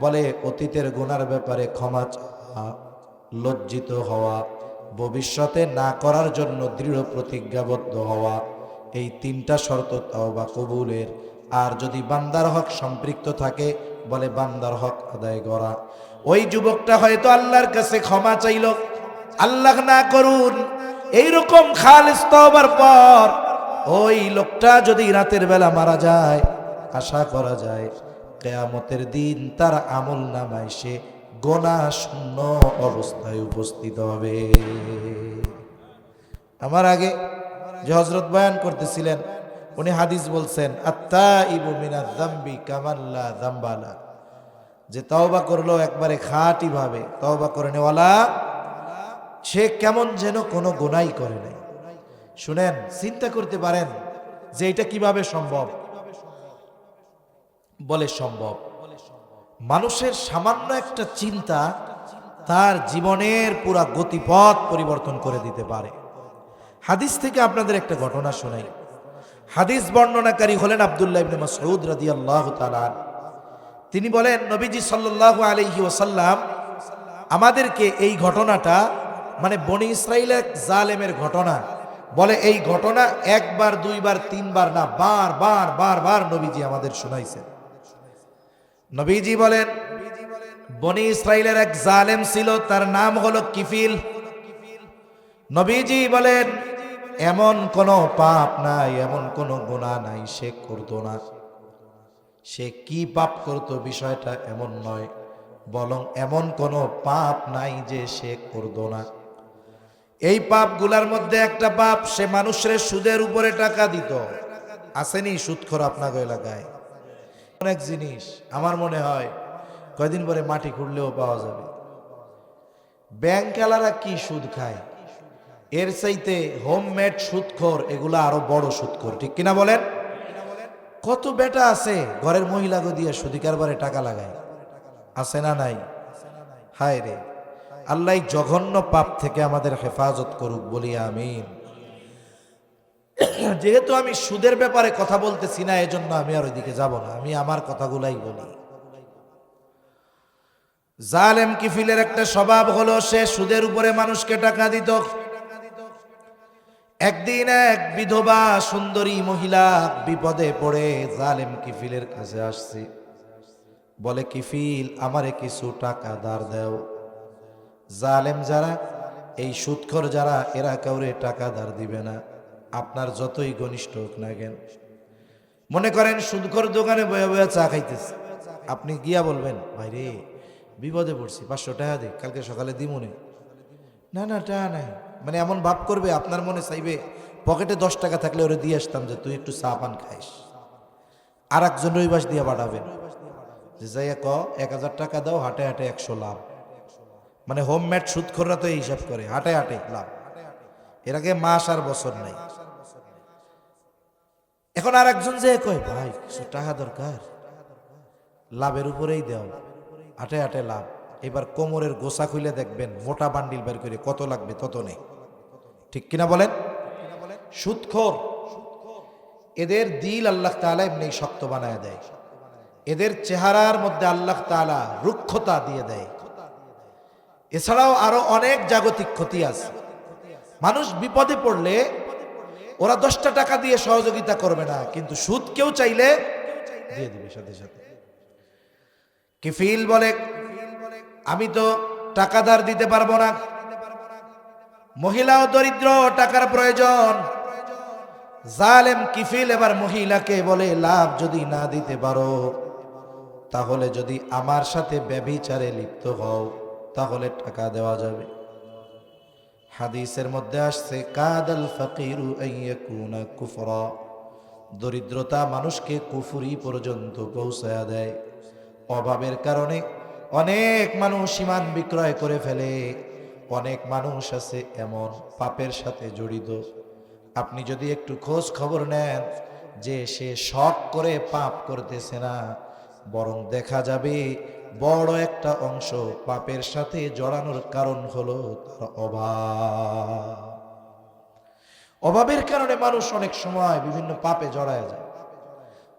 বলে অতীতের গুনার ব্যাপারে ক্ষমা চাওয়া, লজ্জিত হওয়া, ভবিষ্যতে না করার জন্য দৃঢ় প্রতিজ্ঞাবদ্ধ হওয়া, এই তিনটা শর্ত তাওবা কবুলের। আর যদি বান্দার হক সম্পৃক্ত থাকে, বলে বান্দার হক আদায় করা। ওই যুবকটা হয়তো আল্লাহর কাছে ক্ষমা চাইল, আল্লাহ না করুন এইরকম খালিস তওবার পর ওই লোকটা যদি রাতের বেলা মারা যায়, আশা করা যায় কিয়ামতের দিন তার আমল নামায় সে গুনাহ শূন্য অবস্থায় উপস্থিত হবে। আমার আগে যে হযরত বয়ান করতেছিলেন, উনি হাদিস বলছেন, আত্তাইবু মিনাজ যামবি কামান লা যামবা লা, যে তওবা করলো একবারে খাঁটি ভাবে তওবা করে নেওয়ালা, সে কেমন যেন কোনো গুনাহ করে নাই। শুনেন, চিন্তা করতে পারেন যে এটা কিভাবে সম্ভব। বলে সম্ভব। মানুষের সামান্য একটা চিন্তা তার জীবনের পুরা গতিপথ পরিবর্তন করে দিতে পারে। হাদিস থেকে আপনাদের একটা ঘটনা শোনাই। হাদিস বর্ণনাকারী হলেন আব্দুল্লাহ ইবনে মাসউদ রাদিয়াল্লাহু তাআলা। তিনি বলেন, নবীজি সাল্লাল্লাহু আলাইহি ওয়াসাল্লাম আমাদেরকে এই ঘটনাটা, মানে বনি ইসরাইলের জালেমের ঘটনা, বলে এই ঘটনা একবার দুইবার তিনবার না, বারবার নবীজি আমাদের শোনাইছেন। নবীজি বলেন, বনি ইসরাইলের এক জালেম ছিল, তার নাম হলো কিফিল। নবীজি বলেন, এমন কোনো পাপ নাই, এমন কোনো গুনাহ নাই সে করতো না। সে কি পাপ করতো বিষয়টা এমন নয়, বরং এমন কোনো পাপ নাই যে সে করতো না। এই পাপগুলার মধ্যে একটা পাপ, সে মানুষের সুদের উপরে টাকা দিত। আসেনি সুদখোর আপনার এলাকায়? অনেক জিনিস আমার মনে হয় কয়দিন পরে মাটি খুঁড়লেও পাওয়া যাবে। ব্যাংকালারা কি সুদ খায়, এর চাইতে হোমমেড সুদখোর এগুলা আরো বড় সুদখোর, ঠিক কিনা বলেন? কত বেটা আছে ঘরের মহিলাকে দিয়ে সুদি কারবারে টাকা লাগায়, আছে না নাই? হায় রে, আল্লাহ জঘন্য পাপ থেকে আমাদের হেফাজত করুক, বলি আমিন। যেহেতু আমি সুদের ব্যাপারে কথা বলতেছি না, এজন্য আমি আর ওইদিকে যাব না, আমি আমার কথাগুলাই বলি। জালেম কিফিলের একটা স্বভাব হলো, সে সুদের উপরে মানুষকে টাকা দিত। একদিন এক বিধবা সুন্দরী মহিলা বিপদে পড়ে জালেম কিফিলের কাছে আসছে। বলে, কিফিল, আমারে কিছু টাকা ধার দাও। জালেম যারা, এই সুদখোর যারা, এরা কাউরে টাকা ধার দিবে না, আপনার যতই ঘনিষ্ঠ হোক না কেন। মনে করেন সুদখোর দোকানে বয়ে বয়ে চা খাইতেছে, আপনি গিয়া বলবেন, ভাই রে বিপদে পড়ছি, 500 টাকা দে, কালকে সকালে দিমুনে। না না, টাকা নাই, মানে এমন ভাব করবে, আপনার মনে চাইবে পকেটে 10 টাকা থাকলে ওরে দিয়ে আসতাম যে তুই একটু চা পান খাইস। আর একজন রইবাস দিয়ে পাঠাবেন যে যাইয়া 1000 টাকা দাও, হাটে হাটে 100 লাভ। মানে হোমমেড সুদখোররা তো এই হিসাব করে, হাটে হাটে লাভ। এর আগে মাস আর বছর নাই। এখন আর একজন যে কয়, ভাই কিছু টাকা দরকার, লাভের উপরেই দাও, হাটে হাটে লাভ। এবার কোমরের গোসা খুলে দেখবেন মোটা বান্ডিল বের করে কত লাগবে তত নেই, ঠিক কিনা বলেন? সুদখোর, এদের দিল আল্লাহ তাআলা এমনি শক্ত বানায় দেয়, এদের চেহারার মধ্যে আল্লাহ তাআলা রুক্ষতা দিয়ে দেয়। এছাড়াও আরো অনেক জাগতিক ক্ষতি আছে। মানুষ বিপদে পড়লে ওরা 10টা টাকা দিয়ে সহযোগিতা করবে না, কিন্তু সুদ কেউ চাইলে দিয়ে দিবে সাথে সাথে। কিফিল বলে, আমি তো টাকা ধার দিতে পারবো না। মহিলাও দরিদ্র, টাকার প্রয়োজন। জালেম কিফিল এবার মহিলাকে বলে, লাভ যদি না দিতে পারো তাহলে যদি আমার সাথে ব্যভিচারে লিপ্ত হও তাহলে টাকা দেওয়া যাবে। হাদিসের মধ্যে আসছে কাদাল ফাকিরু আইয়াকুনা কুফরা, দরিদ্রতা মানুষকে কুফরি পর্যন্ত পৌঁছায়া দেয়। অভাবের কারণে অনেক মানুষ ঈমান বিক্রয় করে ফেলে। অনেক মানুষ আছে এমন পাপের সাথে জড়িত, আপনি যদি একটু খোঁজ খবর নেন যে সে শখ করে পাপ করতেছে না, বরং দেখা যাবে বড় একটা অংশ পাপের সাথে জড়ানোর কারণ হলো তার অভাব। অভাবের কারণে মানুষ অনেক সময় বিভিন্ন পাপে জড়ায় যায়।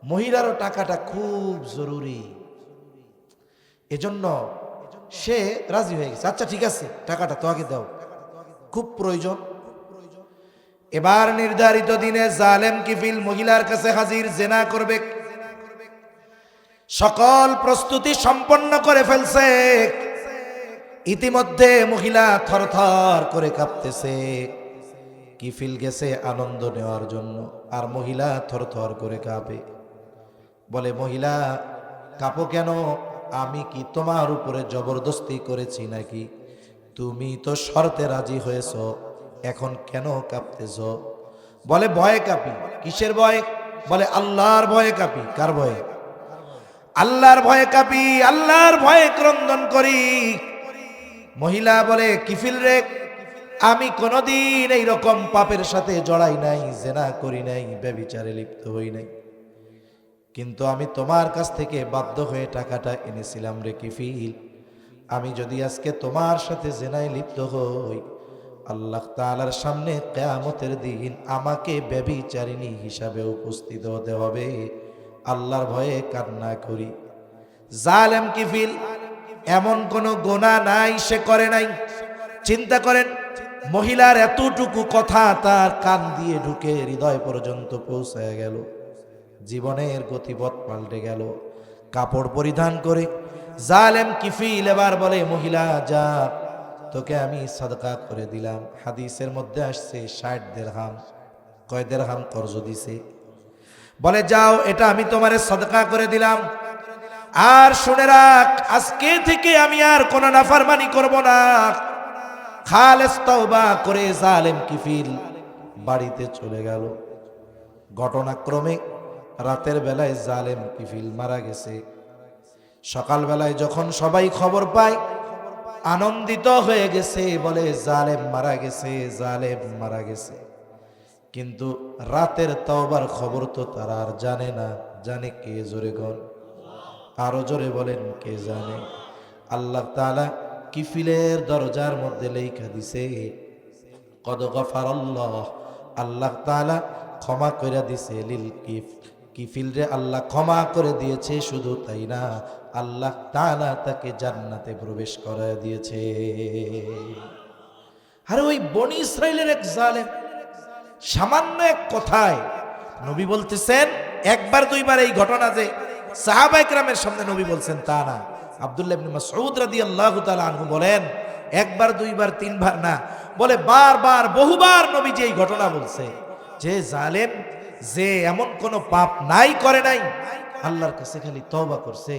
মহিলারও টাকাটা খুব জরুরি, এজন্য সে রাজি হয়ে গেছে, আচ্ছা ঠিক আছে টাকাটা তোমাকে দাও, খুব প্রয়োজন। এবার নির্ধারিত দিনে জালেম কিফিল মহিলার কাছে হাজির, জেনা করবে। সকল প্রস্তুতি সম্পন্ন করে ফেলছে। ইতিমধ্যে মহিলা থরথর করে কাঁপতেছে। কিফিল গেছে আনন্দ নেওয়ার জন্য, আর মহিলা থরথর করে কাঁপে। বলে, মহিলা কাঁপো কেন? আমি কি তোমার উপরে জবরদস্তি করেছি নাকি? তুমি তো শর্তে রাজি হয়েছ, এখন কেন কাঁপতেছ? বলে, ভয়ে কাঁপি। কিসের ভয়ে? বলে, আল্লাহর ভয়ে কাঁপি। কার ভয়ে? আল্লাহর ভয়ে কাঁপি, আল্লাহর ভয়ে ক্রন্দন করি। মহিলা বলে, কিফিল রে, আমি কোনোদিন এইরকম পাপের সাথে জড়াই নাই, জেনা করি নাই, ব্যভিচারে লিপ্ত হই নাই, কিন্তু আমি তোমার কাছ থেকে বাধ্য হয়ে টাকাটা এনেছিলাম রে কিফিল। আমি যদি আজকে তোমার সাথে জেনায় লিপ্ত হই, আল্লাহ তাআলার সামনে কিয়ামতের দিন আমাকে ব্যভিচারিণী হিসাবে উপস্থিত হতে হবে। আল্লাহর ভয়ে কান্না করি। জালেম কিফিল এমন কোন গুনাহ নাই সে করে নাই। চিন্তা করেন, মহিলার এতটুকু কথা তার কান দিয়ে ঢুকে হৃদয় পর্যন্ত পৌঁছায় গেল। জীবনের গতিপথ পাল্টে গেল। কাপড় পরিধান করে জালেম কিফিল এবার বলে, মহিলা যা, তোকে আমি সাদকা করে দিলাম। হাদিসের মধ্যে আসছে 60 দিরহাম। কয় দিরহাম কর্জ দিছে? বলে, যাও, এটা আমি তোমারে সাদকা করে দিলাম। আর শুনে রাখ, আজকে থেকে আমি আর কোনো নাফরমানি করব না। খালেস তওবা করে জালেম কিফিল বাড়িতে চলে গেল। ঘটনাক্রমে রাতের বেলায় জালেম কিফিল মারা গেছে। সকালবেলায় যখন সবাই খবর পায়, আনন্দিত হয়ে গেছে, বলে, জালেম মারা গেছে, জালেম মারা গেছে। কিন্তু রাতের তওবার খবর তো তারা আর জানে না। জানে কে? জোরে গণ, আরো জোরে বলেন, কে জানে? আল্লাহ তাআলা কিফিলের দরজার মধ্যে লেখা দিছে, কদ গফারাল্লাহ, আল্লাহ তাআলা ক্ষমা করে দিছে লিল কিফিল রে, আল্লাহ ক্ষমা করে দিয়েছে। শুধু তাই না, আল্লাহ তাআলা তাকে জান্নাতে প্রবেশ করায় দিয়েছে। আর ওই বনি ইসরাইলের এক জালেম, সামান্য এক কথায় নবী বলতেছেন, একবার দুইবার এই ঘটনা যে সাহাবায়ে কেরামের সামনে নবী বলছেন তা না। আব্দুল্লাহ ইবনে মাসউদ রাদিয়াল্লাহু তাআলা আনহু বলেন, একবার দুইবার তিনবার না, বলে বারবার বহুবার নবী যে এই ঘটনা বলছে যে জালেম যে এমন কোন পাপ নাই করে নাই, আল্লাহর কাছে খালি তওবা করছে।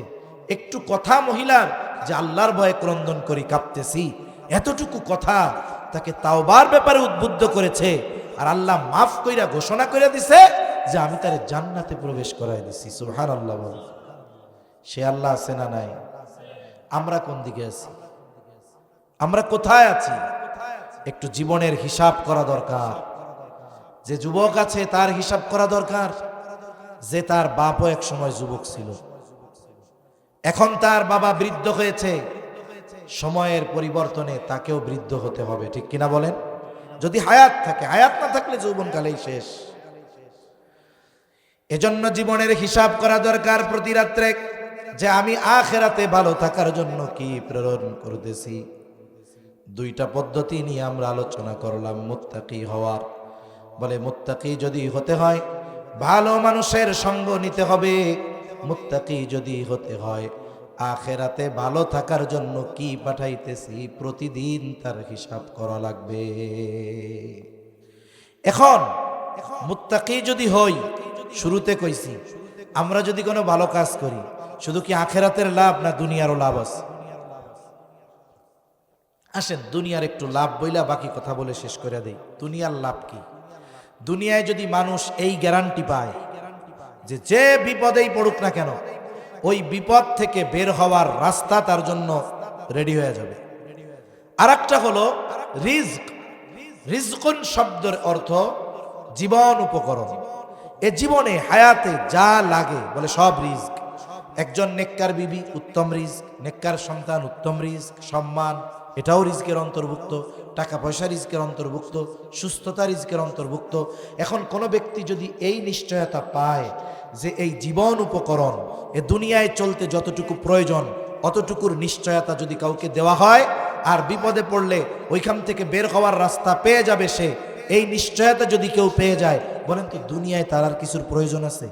একটু কথা মহিলার যে আল্লাহর ভয়ে ক্রন্দন করি, কাঁপতেছি, এতটুকু কথা তাকে তাওবার ব্যাপারে উদ্বুদ্ধ করেছে। আর আল্লাহ মাফ কইরা ঘোষণা করে দিছে যে আমি তারে জান্নাতে প্রবেশ করাই দিছি। সুবহানাল্লাহ। বল, সে আল্লাহ আছে না নাই? আমরা কোন দিকে আছি? আমরা কোথায় আছি? একটু জীবনের হিসাব করা দরকার। যে যুবক আছে তার হিসাব করা দরকার। যে তার বাপও এক সময় যুবক ছিল, এখন তার বাবা বৃদ্ধ হয়েছে, সময়ের পরিবর্তনে তাকেও বৃদ্ধ হতে হবে, ঠিক কিনা বলেন? যদি হায়াত থাকে, হায়াত না থাকলে যৌবনকালেই শেষ। এজন্য জীবনের হিসাব করা দরকার প্রতি রাত্রে, যে আমি আখিরাতে ভালো থাকার জন্য কি প্রেরণ করতেছি। দুইটা পদ্ধতি নিয়ে আমরা আলোচনা করলাম মুত্তাকি হওয়ার। বলে, মুত্তাকি যদি হতে হয় ভালো মানুষের সঙ্গ নিতে হবে। মুত্তাকি যদি হতে হয় আখিরাতে ভালো থাকার জন্য কি পাঠাইতেছি প্রতিদিন তার হিসাব করা লাগবে। এখন মুত্তাকি যদি হই, শুরুতে কইছি, আমরা যদি কোনো ভালো কাজ করি শুধু কি আখেরাতের লাভ না দুনিয়ারও লাভ আছে? আসেন দুনিয়ার একটু লাভ বইলা বাকি কথা বলে শেষ করে দেই। দুনিয়ার লাভ কি? দুনিয়ায় যদি মানুষ এই গ্যারান্টি পায় যে যে বিপদেই পড়ুক না কেন ওই বিপদ থেকে বের হওয়ার রাস্তা তার জন্য রেডি হয়ে যাবে। আর একটা হলো রিজক। রিজকুন শব্দের অর্থ জীবন উপকরণ। এ জীবনে হায়াতে যা লাগে বলে সব রিজক। একজন নেককার বিবি উত্তম রিজক, নেককার সন্তান উত্তম রিজক, সম্মান এটাও রিজকের অন্তর্ভুক্ত, টাকা পয়সা রিজকের অন্তর্ভুক্ত, সুস্থতা রিজকের অন্তর্ভুক্ত। এখন কোনো ব্যক্তি যদি এই নিশ্চয়তা পায় যে এই জীবন উপকরণ এ দুনিয়ায় চলতে যতটুকু প্রয়োজন অতটুকুর নিশ্চয়তা যদি কাউকে দেওয়া হয় আর বিপদে পড়লে ওইখান থেকে বের হওয়ার রাস্তা পেয়ে যাবে সে, এই নিশ্চয়তা যদি কেউ পেয়ে যায়, বলেন তো দুনিয়ায় তার আর কিছুর প্রয়োজন আছে?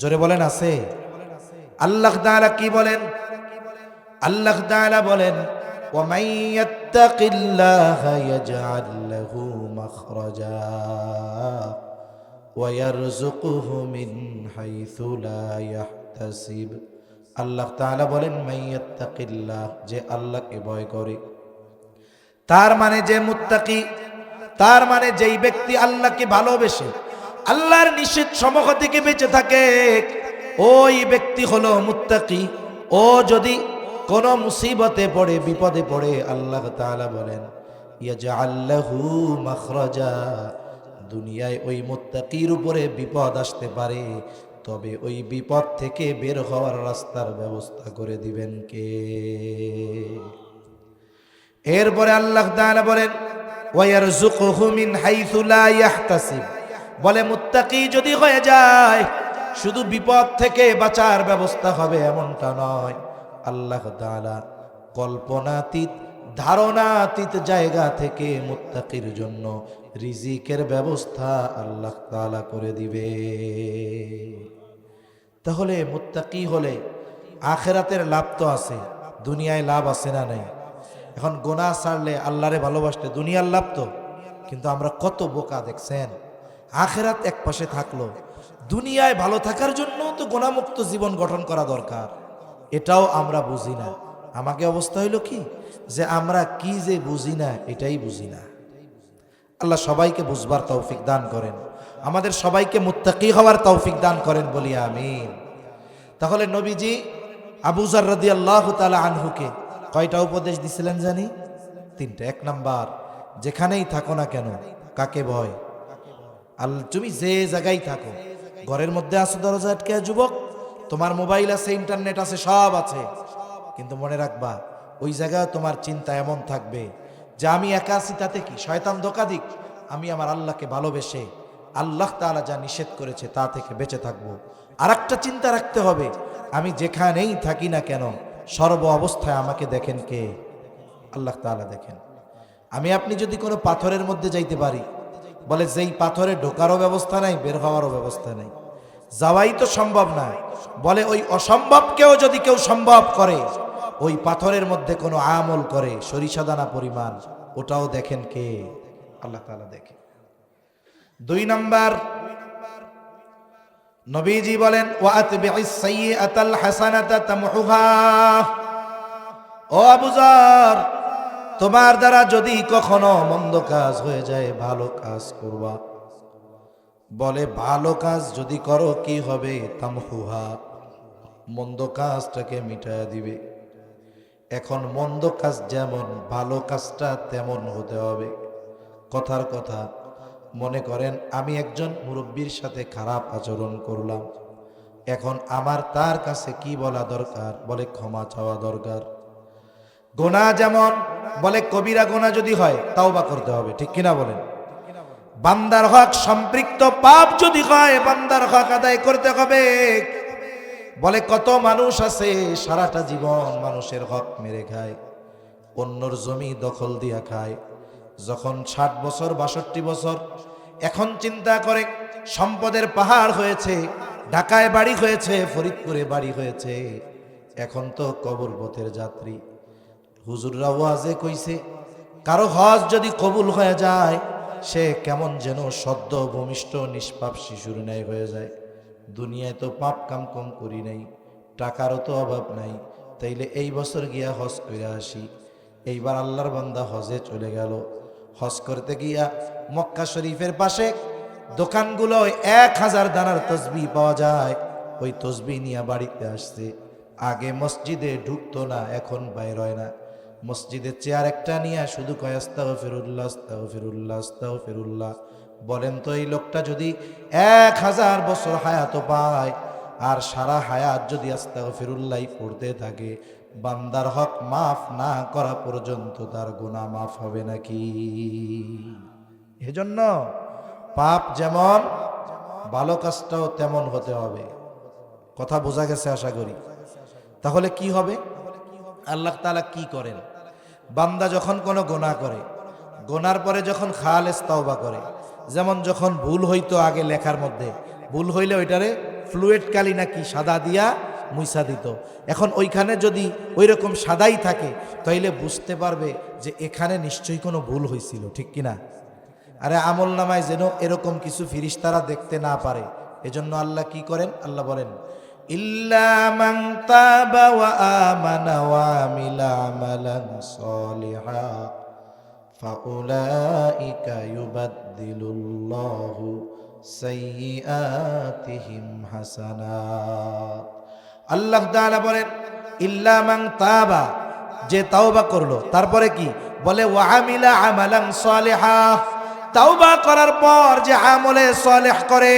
জোরে বলেন আছে? আল্লাহ তাআলা কি বলেন? আল্লাহ তাআলা বলেন وَمَن يَتَّقِ اللَّهَ يَجْعَل لَّهُ مَخْرَجًا وَيَرْزُقْهُ مِنْ حَيْثُ لَا يَحْتَسِبُ। আল্লাহ তাআলা বলেন মান ইয়াত্তাকিল্লাহ, যে আল্লাহকে ভয় করে, তার মানে যে মুত্তাকি, তার মানে যেই ব্যক্তি আল্লাহকে ভালোবেসে আল্লাহর নিষেধ সমূহ থেকে বেঁচে থাকে, ওই ব্যক্তি হলো মুত্তাকি। ও যদি কোন মুসিবতে পড়ে বিপদে পড়ে আল্লাহ তাআলা বলেন ইয়াজআল লাহু মাখরাজা, দুনিয়ায় ওই মুত্তাকির উপরে বিপদ আসতে পারে তবে ওই বিপদ থেকে বের হওয়ার রাস্তার ব্যবস্থা করে দিবেন কে? এরপরে আল্লাহ তাআলা বলেন ওয়ায়ারযুকুহু মিন হাইথু লা ইয়াহতাসিব, বলে মুত্তাকি যদি হয়ে যায় শুধু বিপদ থেকে বাঁচার ব্যবস্থা হবে এমনটা নয়, আল্লাহ তাআলা কল্পনাতীত ধারণাতীত জায়গা থেকে মুত্তাকির জন্য রিজিকের ব্যবস্থা আল্লাহ তাআলা করে দিবে। তাহলে মুত্তাকি হলে আখিরাতের লাভ তো আছে, দুনিয়ায় লাভ আছে না নাই? এখন গুনাহ ছাড়লে আল্লাহরে ভালোবাসলে দুনিয়ার লাভ তো, কিন্তু আমরা কত বোকা দেখছেন। আখিরাত এক পাশে থাকলো, দুনিয়ায় ভালো থাকার জন্য তো গুনাহমুক্ত জীবন গঠন করা দরকার, এটাও আমরা বুঝি না। আমাকে অবস্থা হইল কি যে আমরা কি যে বুঝি না এটাই বুঝি না। আল্লাহ সবাইকে বুঝবার তৌফিক দান করেন, আমাদের সবাইকে মুত্তাকি হওয়ার তৌফিক দান করেন বলি আমিন। তাহলে নবীজি আবু যর রাদিয়াল্লাহু তাআলা আনহুকে কয়টা উপদেশ দিছিলেন জানি? তিনটা। এক নাম্বার, যেখানেই থাকো না কেন কাকে ভয়? তুমি যে জায়গায় থাকো, ঘরের মধ্যে আছো দরজা আটকে, যুবক তোমার মোবাইল আছে, ইন্টারনেট আছে, সব আছে, কিন্তু মনে রাখবা ওই জায়গায় তোমার চিন্তা এমন থাকবে যে আমি একা আছি তাতে কি, শয়তান ধোঁকা দিক, আমি আমার আল্লাহকে ভালোবেসে আল্লাহ তাআলা যা নিষেধ করেছে তা থেকে বেঁচে থাকবো। আর একটা চিন্তা রাখতে হবে, আমি যেখানেই থাকি না কেন সর্ব অবস্থায় আমাকে দেখেন কে? আল্লাহ তাআলা দেখেন। আমি আপনি যদি কোনো পাথরের মধ্যে যাইতে পারি, বলে যেই পাথরে ঢোকারও ব্যবস্থা নাই বের হওয়ারও ব্যবস্থা নাই, যাওয়াই তো সম্ভব না, বলে ওই অসম্ভবকেও যদি কেউ সম্ভব করে, ওই পাথরের মধ্যে কোনো আমল করে সরিষা দানা পরিমাণ, ওটাও দেখেন কে? আল্লাহ তাআলা দেখেন। দুই নাম্বার, নবীজি বলেন ওয়াতবি'is সাইয়্যাতাল হাসানাতা তামহুহা। ও আবু যর, তোমার দ্বারা যদি কখনো মন্দ কাজ হয়ে যায় ভালো কাজ করবা, বলে ভালো কাজ যদি করো কি হবে? তামহুহা, মন্দ কাজটাকে মিটায়া দিবে। এখন মন্দ কাজ যেমন ভালো কাজটা তেমন হতে হবে। কথার কথা, মনে করেন আমি একজন মুরব্বীর সাথে খারাপ আচরণ করলাম, এখন আমার তার কাছে কি বলা দরকার? বলে ক্ষমা চাওয়া দরকার। গুনাহ যেমন বলে কবিরা গুনাহ যদি হয় তাওবা করতে হবে, ঠিক কিনা বলেন? বান্দার হক সম্পৃক্ত পাপ যদি হয় বান্দার হক আদায় করতে হবে। বলে কত মানুষ আছে সারাটা জীবন মানুষের হক মেরে খায়, অন্যর জমি দখল দিয়া খায়, যখন 60 বছর 62 বছর, এখন চিন্তা করে সম্পদের পাহাড় হয়েছে, ঢাকায় বাড়ি হয়েছে, ফরিদপুরে বাড়ি হয়েছে, এখন তো কবর পথের যাত্রী। হুজুররা ওয়াজে কইছে কারো হজ যদি কবুল হয়ে যায় সে কেমন যেন সদ্য ভূমিষ্ঠ নিষ্পাপ শিশুর ন্যায় হয়ে যায়। দুনিয়ায় তো পাপ কাম কম করি নাই, টাকারও তো অভাব নাই, তাইলে এই বছর গিয়া হজ করে আসি। এইবার আল্লাহর বান্দা হজে চলে গেল। হজ করতে গিয়া মক্কা শরীফের পাশে দোকানগুলোয় 1000 দানার তসবিহ পাওয়া যায়। ওই তসবিহ নিয়ে বাড়িতে আসছে। আগে মসজিদে ঢুকতো না, এখন বাইর হয় না। মসজিদের চেয়ার একটা নিয়ে শুধু কয় আস্তাগফিরুল্লাহ আস্তাগফিরুল্লাহ আস্তাগফিরুল্লাহ। বলেন তো এই লোকটা যদি 1000 বছর হায়াত পায় আর সারা হায়াত যদি আস্তাগফিরুল্লাহ পড়তে থাকে, বান্দার হক মাফ না করা পর্যন্ত তার গুনাহ মাফ হবে নাকি? এজন্য পাপ যেমন, ভালো কাজটাও তেমন হতে হবে। কথা বোঝা গেছে আশা করি। তাহলে কি হবে? আল্লাহ তাআলা কি করেন? বান্দা যখন কোনো গুনাহ করে, গোনার পরে যখন খালেস তাওবা করে, যেমন যখন ভুল হইতো আগে লেখার মধ্যে, ভুল হইলে ওইটারে ফ্লুয়েড কালি নাকি সাদা দিয়া মুইসা দিত। এখন ওইখানে যদি ওই রকম সাদাই থাকে তাইলে বুঝতে পারবে যে এখানে নিশ্চয়ই কোনো ভুল হয়েছিল, ঠিক কিনা? আরে আমল নামায় যেন এরকম কিছু ফিরিস্তারা দেখতে না পারে, এজন্য আল্লাহ কি করেন? আল্লাহ বলেন, ইল্লা মান তাবা ওয়া আমানা ওয়া আমিলা আমালান সলিহা ফাউলাইকা ইউবাদদিলুল্লাহু সাইয়্যাতিহিম হাসানাত। আল্লাহ তাআলা বলেন ইল্লা মান তাবা, যে তাওবা করলো। তারপরে কি বলে? ওয়া আমিলা আমালান সলিহা, তাওবা করার পর যে আমলে সালেহ করে,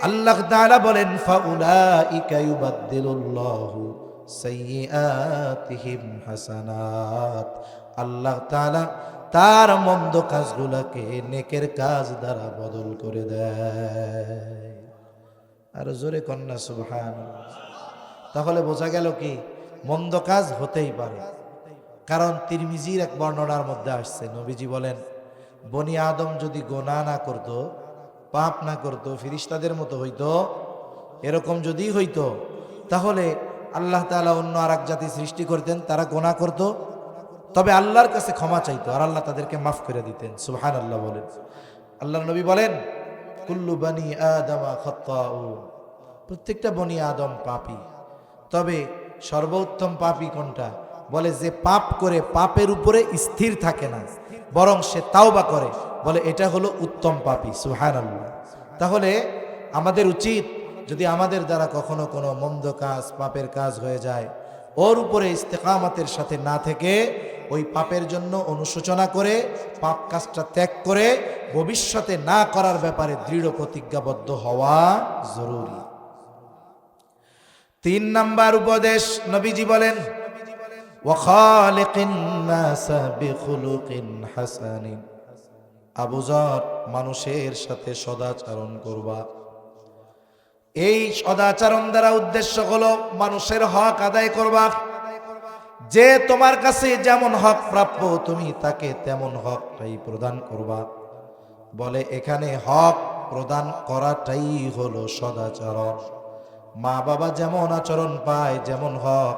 আল্লাহ তাআলা বলেন ফাউলাইকা ইউবাদদিলুল্লাহু সাইয়্যাতিহিম হাসানাত। আল্লাহ তাআলা তার মন্দ কাজগুলোকে নেকের কাজ দ্বারা বদল করে দেয়। আর জোরে কন্যা সুবহানাল্লাহ। তাহলে বোঝা গেল কি মন্দ কাজ হতেই পারে। কারণ তিরমিজির এক বর্ণনার মধ্যে আসছে, নবীজি বলেন, বনি আদম যদি গোনা না করত, পাপ না করত, ফিরিস্তাদের মতো হইতো, এরকম যদি হইতো, তাহলে আল্লাহ তাআলা অন্য আর এক জাতি সৃষ্টি করতেন, তারা গোনা করত, তবে আল্লাহর কাছে ক্ষমা চাইতো আর আল্লাহ তাদেরকে মাফ করে দিতেন। সুবহানাল্লাহ বলেন। আল্লাহর নবী বলেন, কুল্লু বানি আদমা খাত্তাউন, প্রত্যেকটা বনি আদম পাপী, তবে সর্বোত্তম পাপী কোনটা? বলে যে পাপ করে পাপের উপরে স্থির থাকে না, বরং সে তাওবা করে, বলে এটা হলো উত্তম পাপী। সুবহানাল্লাহ। তাহলে আমাদের উচিত, যদি আমাদের দ্বারা কখনো কোনো মন্দ কাজ, পাপের কাজ হয়ে যায়, ওর উপরে ইস্তেকামতের সাথে না থেকে ওই পাপের জন্য অনুশোচনা করে পাপ কাজটা ত্যাগ করে ভবিষ্যতে না করার ব্যাপারে দৃঢ় প্রতিজ্ঞাবদ্ধ হওয়া জরুরি। 3 নাম্বার উপদেশ নবীজি বলেন, ওয়া খালিকিন নাসা বিখুলুকিন হাসানিন। আবু যর, মানুষের সাথে সদাচরণ করবা। এই সদাচরণ দ্বারা উদ্দেশ্য হলো মানুষের হক আদায় করবা। যে তোমার কাছে যেমন হক প্রাপ্য তুমি তাকে তেমন হকটাই প্রদান করবা। বলে এখানে হক প্রদান করাটাই হলো সদাচরণ। মা বাবা যেমন আচরণ পায়, যেমন হক,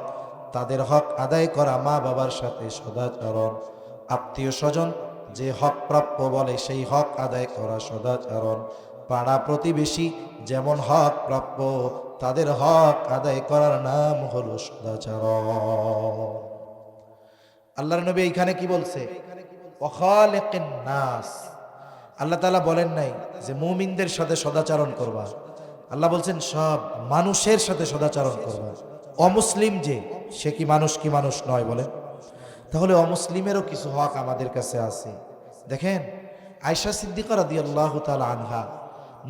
তাদের হক আদায় করা মা বাবার সাথে সদাচরণ। আত্মীয় স্বজন যে হক প্রাপ্য বলে সেই হক আদায় করা সদাচরণ। পাড়া প্রতিবেশী যেমন হক প্রাপ্য তাদের হক আদায় করার নাম হলো সদাচরণ। আল্লাহর নবী এখানে কি বলছে? ওয়া খালিকিন নাস। আল্লাহ তাআলা বলেন নাই যে মুমিনদের সাথে সদাচরণ করবা, আল্লাহ বলছেন সব মানুষের সাথে সদাচরণ করবা। অমুসলিম যে, সে কি মানুষ কি মানুষ নয়? বলেন। তাহলে অমুসলিমেরও কিছু হক আমাদের কাছে আছে। দেখেন, আয়েশা সিদ্দিকা রাদিয়াল্লাহু তাআলা আনহা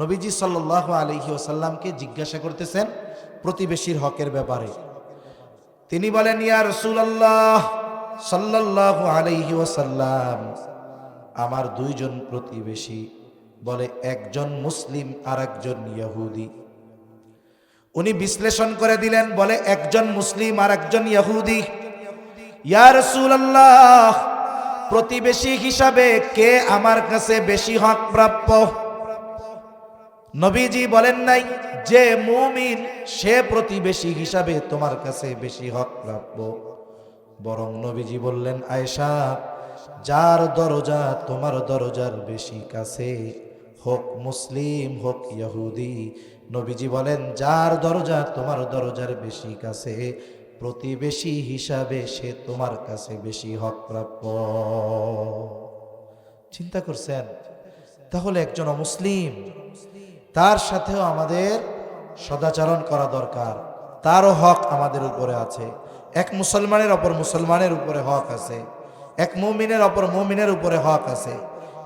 নবীজি সাল্লাল্লাহু আলাইহি ওয়াসাল্লামকে জিজ্ঞাসা করতেছেন প্রতিবেশীর হকের ব্যাপারে। তিনি বলেন, ইয়া রাসূলুল্লাহ সাল্লাল্লাহু আলাইহি ওয়াসাল্লাম, আমার 2 জন প্রতিবেশী। বলে একজন মুসলিম আর একজন ইহুদি। উনি বিশ্লেষণ করে দিলেন, বলে একজন মুসলিম আর একজন ইহুদি। ইয়া রাসূলুল্লাহ, প্রতিবেশী হিসাবে কে আমার কাছে বেশি হক প্রাপ্য? নবীজি বলেন নাই যে মুমিন সে প্রতিবেশী হিসাবে তোমার কাছে বেশি হক প্রাপ্য, বরং নবীজি বললেন, আয়েশা, যার দরজা তোমার দরজার বেশি কাছে, হোক মুসলিম হোক ইহুদি, নবীজি বলেন যার দরজা তোমার দরজার বেশি কাছে, প্রতিবেশী হিসাবে সে তোমার কাছে বেশি হক প্রাপ্য। চিন্তা করছেন? তাহলে একজন অমুসলিম, তার সাথেও আমাদের সদাচরণ করা দরকার। তারও হক আমাদের উপরে আছে। এক মুসলমানের অপর মুসলমানের উপরে হক আছে, এক মুমিনের অপর মুমিনের উপরে হক আছে।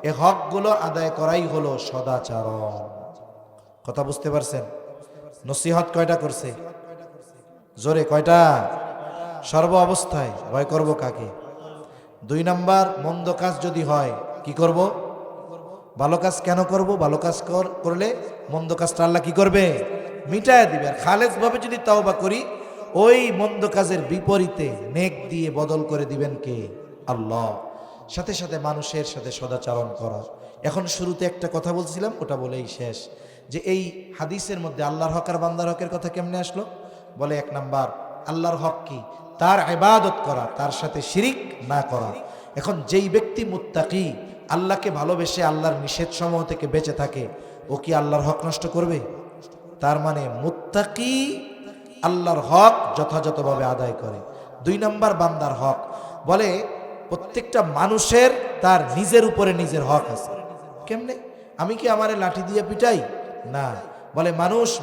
এই হকগুলো আদায় করাই হলো সদাচরণ। কথা বুঝতে পারছেন? নসিহত কয়টা করছে? জোরে কয়টা? সর্ব অবস্থায় ভয় করব কাকে? 2 নাম্বার, মন্দ কাজ যদি হয় কি করব? ভালো কাজ কেন করব? ভালো কাজ করলে মন্দ কাজটা আল্লাহ কি করবে? মিটায় দিবে। আর খালেস ভাবে যদি তাওবা করি, ওই মন্দ কাজের বিপরীতে নেক দিয়ে বদল করে দিবেন কে? আল্লাহ। সাথে সাথে মানুষের সাথে সদাচরণ করা। এখন শুরুতে একটা কথা বলছিলাম, ওটা বলেই শেষ, যে এই হাদিসের মধ্যে আল্লাহর হক আর বান্দার হকের কথা কেমনে আসলো? বলে 1 নাম্বার, আল্লাহর হক কি? তার ইবাদত করা, তার সাথে শিরিক না করা। এখন যেই ব্যক্তি মুত্তাকি, আল্লাহকে ভালোবেসে আল্লাহর নিষেধ সমূহ থেকে বেঁচে থাকে, ও কি আল্লাহর হক নষ্ট করবে? তার মানে মুত্তাকি আল্লাহর হক যথাযথভাবে আদায় করে। 2 নাম্বার, বান্দার হক। বলে প্রত্যেকটা মানুষের তার নিজের উপরে নিজের হক আছে। কেমনে? আমি কি আমারে লাঠি দিয়ে পিটাই? না। বলে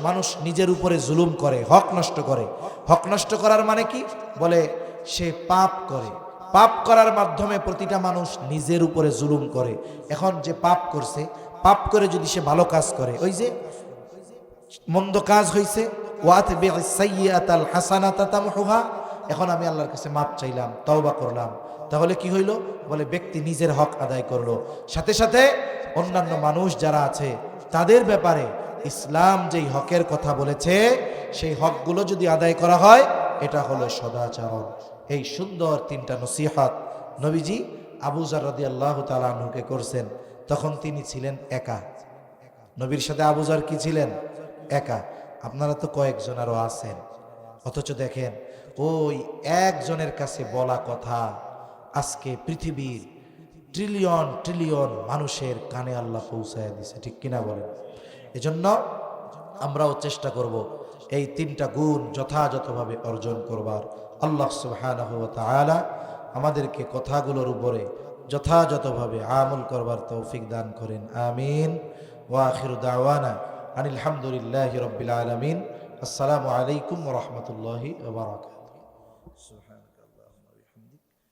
মানুষ নিজের উপরে জুলুম করে, হক নষ্ট করে। হক নষ্ট করার মানে কি? বলে সে পাপ করে। পাপ করার মাধ্যমে প্রতিটা মানুষ নিজের উপরে জুলুম করে। এখন যে পাপ করছে, পাপ করে যদি সে ভালো কাজ করে, ওই যে মন্দ কাজ হইছে, ওয়াতবি'is সাইয়্যাতাল হাসানাতা তামহুহা, এখন আমি আল্লাহর কাছে মাপ চাইলাম, তওবা করলাম, তাহলে কি হইল? বলে ব্যক্তি নিজের হক আদায় করলো। সাথে সাথে অন্যান্য মানুষ যারা আছে তাদের ব্যাপারে ইসলাম যেই হকের কথা বলেছে, সেই হকগুলো যদি আদায় করা হয়, এটা হলো সদাচরণ। এই সুন্দর 3টা নসিহত নবীজি আবু যর রাদিয়াল্লাহু তাআলা আনহুকে করছেন। তখন তিনি ছিলেন একা। নবীর সাথে আবু যর কি ছিলেন? একা। আপনারা তো কয়েকজন আরো আছেন, অথচ দেখেন ওই একজনের কাছে বলা কথা আজকে পৃথিবীর ট্রিলিয়ন ট্রিলিয়ন মানুষের কানে আল্লাহ পৌঁছায় দিছে। ঠিক কিনা বলেন? এজন্য আমরাও চেষ্টা করব এই 3টা গুণ যথাযথভাবে অর্জন করবার। আল্লাহ সুবহানাহু ওয়া তাআলা আমাদেরকে কথাগুলোর উপরে যথাযথভাবে আমল করবার তৌফিক দান করেন। আমিন। ওয়া আখিরু দাওয়ানা আনিল হামদুলিল্লাহি রাব্বিল আলামিন। আসসালামু আলাইকুম ওয়া রাহমাতুল্লাহি ওয়া বারাকাতুহু।